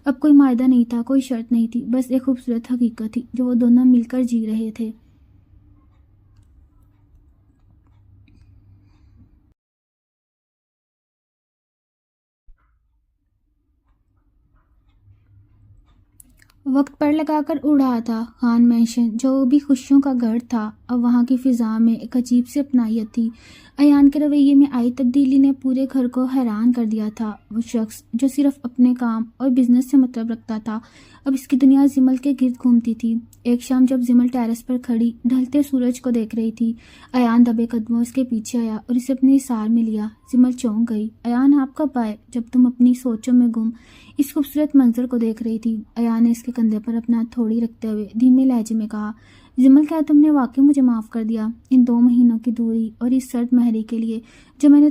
اب کوئی معاہدہ نہیں تھا, کوئی شرط نہیں تھی, بس ایک خوبصورت حقیقت تھی جو وہ دونوں مل کر جی رہے تھے. وقت پر لگا کر اڑ رہا تھا. خان مینشن جو بھی خوشیوں کا گھر تھا, اب وہاں کی فضا میں ایک عجیب سی اپنائیت تھی. ایان کے رویے میں آئی تبدیلی نے پورے گھر کو حیران کر دیا تھا. وہ شخص جو صرف اپنے کام اور بزنس سے مطلب رکھتا تھا, اب اس کی دنیا جمل کے گرد گھومتی تھی. ایک شام جب جمل ٹیرس پر کھڑی ڈھلتے سورج کو دیکھ رہی تھی, ایان دبے قدموں اس کے پیچھے آیا اور اسے اپنے اثار میں لیا. جمل چونک گئی. ایان, آپ کب آئے؟ جب تم اپنی سوچوں میں گم اس خوبصورت منظر کو دیکھ رہی تھی. ایان نے اس کے کندھے پر اپنا تھوڑی رکھتے ہوئے دھیمے لہجے میں کہا. جمل, کیا تم نے واقعی مجھے معاف کر دیا ان 2 مہینوں کی دوری اور اس سرد مہری کے لیے جو میں نے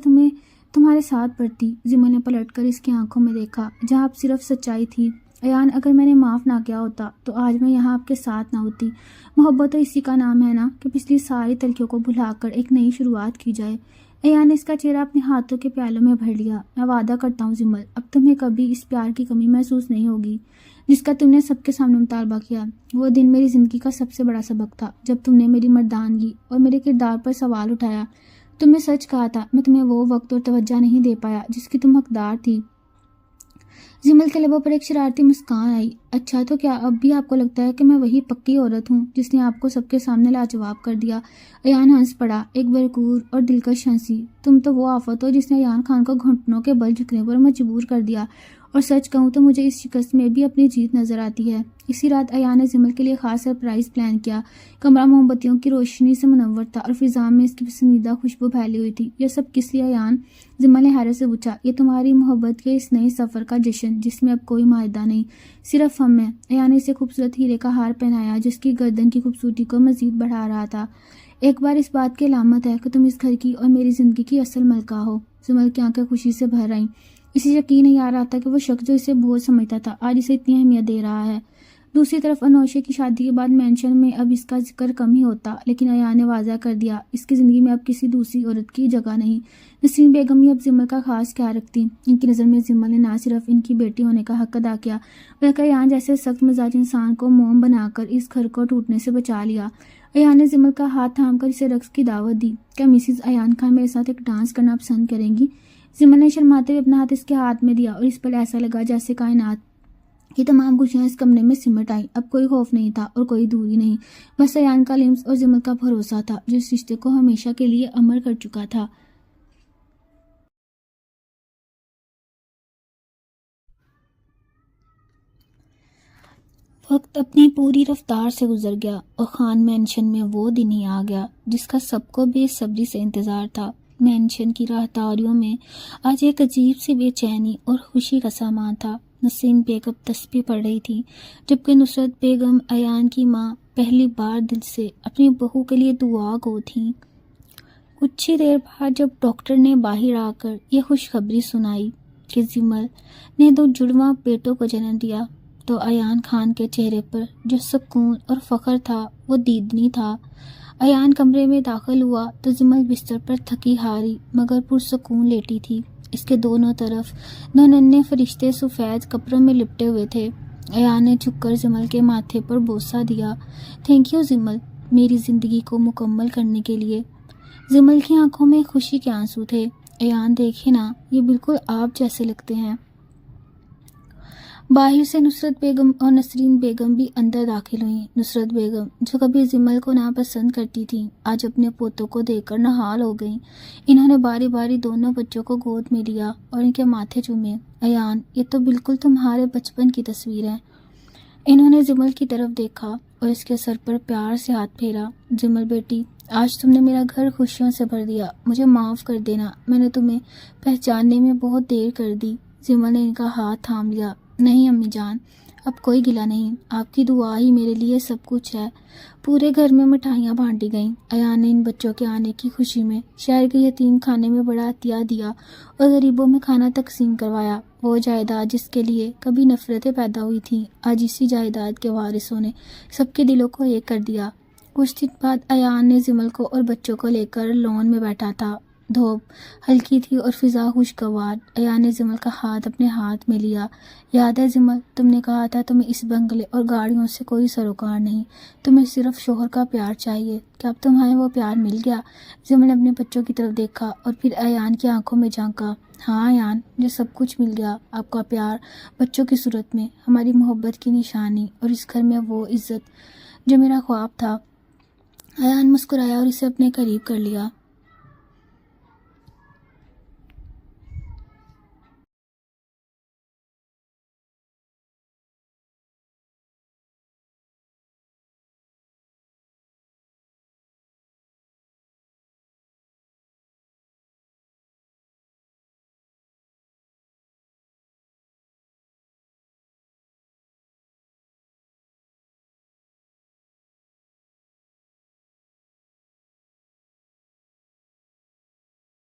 تمہارے ساتھ برتی؟ جمل نے پلٹ کر اس کی آنکھوں میں دیکھا جہاں اب صرف سچائی تھی. ایان, اگر میں نے معاف نہ کیا ہوتا تو آج میں یہاں آپ کے ساتھ نہ ہوتی. محبت تو اسی کا نام ہے نا کہ پچھلی ساری تلخیوں کو بھلا کر ایک نئی شروعات کی جائے. ایان نے اس کا چہرہ اپنے ہاتھوں کے پیالوں میں بھر لیا. میں وعدہ کرتا ہوں جمل, اب تمہیں کبھی اس پیار کی کمی محسوس نہیں ہوگی جس کا تم نے سب کے سامنے مطالبہ کیا. وہ دن میری زندگی کا سب سے بڑا سبق تھا جب تم نے میری مردانگی اور میرے کردار پر سوال اٹھایا. تم نے سچ کہا تھا, میں تمہیں وہ وقت اور توجہ نہیں دے پایا جس کی تم حقدار تھی. جمل کے لبوں پر ایک شرارتی مسکان آئی۔ اچھا تو کیا اب بھی آپ کو لگتا ہے کہ میں وہی پکی عورت ہوں جس نے آپ کو سب کے سامنے لاجواب کر دیا؟ ایان ہنس پڑا، ایک بھرپور اور دلکش ہنسی۔ تم تو وہ آفت ہو جس نے ایان خان کو گھٹنوں کے بل جھکنے پر مجبور کر دیا، اور سچ کہوں تو مجھے اس شکست میں بھی اپنی جیت نظر آتی ہے۔ اسی رات ایان نے جمل کے لیے خاص سرپرائز پلان کیا۔ کمرہ موم بتیوں کی روشنی سے منور تھا اور فضا میں اس کی پسندیدہ خوشبو پھیلی ہوئی تھی۔ یہ سب کس لیے ایان؟ جمل نے حیرت سے پوچھا۔ یہ تمہاری محبت کے اس نئے سفر کا جشن جس میں اب کوئی معاہدہ نہیں، صرف ہم ہیں۔ ایان نے اسے خوبصورت ہیرے کا ہار پہنایا جس کی گردن کی خوبصورتی کو مزید بڑھا رہا تھا۔ ایک بار اس بات کی علامت ہے کہ تم اس گھر کی اور میری زندگی کی اصل ملکہ ہو۔ جمل کی آنکھیں خوشی سے بھر آئیں۔ اسے یقین نہیں آ رہا تھا کہ وہ شخص جو اسے بوجھ سمجھتا تھا آج اسے اتنی اہمیت دے رہا ہے۔ دوسری طرف انوشے کی شادی کے بعد مینشن میں اب اس کا ذکر کم ہی ہوتا، لیکن ایان نے واضح کر دیا اس کی زندگی میں اب کسی دوسری عورت کی جگہ نہیں۔ نسرین بیگم ہی اب جمل کا خاص خیال رکھتی۔ ان کی نظر میں جمل نے نہ صرف ان کی بیٹی ہونے کا حق ادا کیا بلکہ ایان جیسے سخت مزاج انسان کو موم بنا کر اس گھر کو ٹوٹنے سے بچا لیا۔ ایان نے جمل کا ہاتھ تھام کر اسے رقص کی دعوت دی۔ کیا مسز ایان خان میرے ساتھ ایک ڈانس کرنا پسند کریں گی؟ جمل نے شرماتے ہوئے اپنا ہاتھ اس کے ہاتھ میں دیا اور اس پل ایسا لگا جیسے کائنات کی تمام خوشیاں اس کمرے میں سمٹ آئیں۔ اب کوئی خوف نہیں تھا اور کوئی دوری نہیں، بس ایان کا لمس اور جمل کا بھروسہ تھا جو اس رشتے کو ہمیشہ کے لیے امر کر چکا تھا۔ وقت اپنی پوری رفتار سے گزر گیا اور خان مینشن میں وہ دن ہی آ گیا جس کا سب کو بے صبری سے انتظار تھا۔ مینشن کی راہداریوں میں آج ایک عجیب سی بے چینی اور خوشی کا سامان تھا۔ نسرین بیگم تسبیح پڑھ رہی تھی جبکہ نصرت بیگم ایان کی ماں پہلی بار دل سے اپنی بہو کے لیے دعا گو تھیں۔ کچھ ہی دیر بعد جب ڈاکٹر نے باہر آ کر یہ خوشخبری سنائی کہ جمل نے 2 جڑواں بیٹوں کو جنم دیا تو ایان خان کے چہرے پر جو سکون اور فخر تھا وہ دیدنی تھا۔ ایان کمرے میں داخل ہوا تو جمل بستر پر تھکی ہاری مگر پرسکون لیٹی تھی۔ اس کے دونوں طرف 2 ننھے فرشتے سفید کپڑوں میں لپٹے ہوئے تھے۔ ایان نے جھک کر جمل کے ماتھے پر بوسہ دیا۔ تھینک یو جمل، میری زندگی کو مکمل کرنے کے لیے۔ جمل کی آنکھوں میں خوشی کے آنسو تھے۔ ایان دیکھے نا، یہ بالکل آپ جیسے لگتے ہیں۔ باہر سے نصرت بیگم اور نسرین بیگم بھی اندر داخل ہوئیں۔ نصرت بیگم جو کبھی جمل کو ناپسند کرتی تھیں آج اپنے پوتوں کو دیکھ کر نہال ہو گئیں۔ انہوں نے باری باری دونوں بچوں کو گود میں لیا اور ان کے ماتھے چومے۔ ایان، یہ تو بالکل تمہارے بچپن کی تصویر ہے۔ انہوں نے جمل کی طرف دیکھا اور اس کے سر پر پیار سے ہاتھ پھیرا۔ جمل بیٹی، آج تم نے میرا گھر خوشیوں سے بھر دیا، مجھے معاف کر دینا، میں نے تمہیں پہچاننے میں بہت دیر کر دی۔ جمل نے ان کا ہاتھ تھام لیا۔ نہیں امی جان، اب کوئی گلہ نہیں، آپ کی دعا ہی میرے لیے سب کچھ ہے۔ پورے گھر میں مٹھائیاں بانٹی گئیں۔ ایان نے ان بچوں کے آنے کی خوشی میں شہر کے یتیم خانے میں بڑا عطیہ دیا اور غریبوں میں کھانا تقسیم کروایا۔ وہ جائیداد جس کے لیے کبھی نفرتیں پیدا ہوئی تھیں آج اسی جائیداد کے وارثوں نے سب کے دلوں کو ایک کر دیا۔ کچھ دن بعد ایان نے جمل کو اور بچوں کو لے کر لون میں بیٹھا تھا۔ دھوپ ہلکی تھی اور فضا خوشگوار۔ ایان نے جمل کا ہاتھ اپنے ہاتھ میں لیا۔ یاد ہے جمل، تم نے کہا تھا تمہیں اس بنگلے اور گاڑیوں سے کوئی سروکار نہیں، تمہیں صرف شوہر کا پیار چاہیے۔ کیا اب تمہیں وہ پیار مل گیا؟ جمل نے اپنے بچوں کی طرف دیکھا اور پھر ایان کی آنکھوں میں جھانکا۔ ہاں ایان، مجھے سب کچھ مل گیا، آپ کا پیار بچوں کی صورت میں، ہماری محبت کی نشانی اور اس گھر میں وہ عزت جو میرا خواب تھا۔ ایان مسکرایا اور اسے اپنے قریب کر لیا۔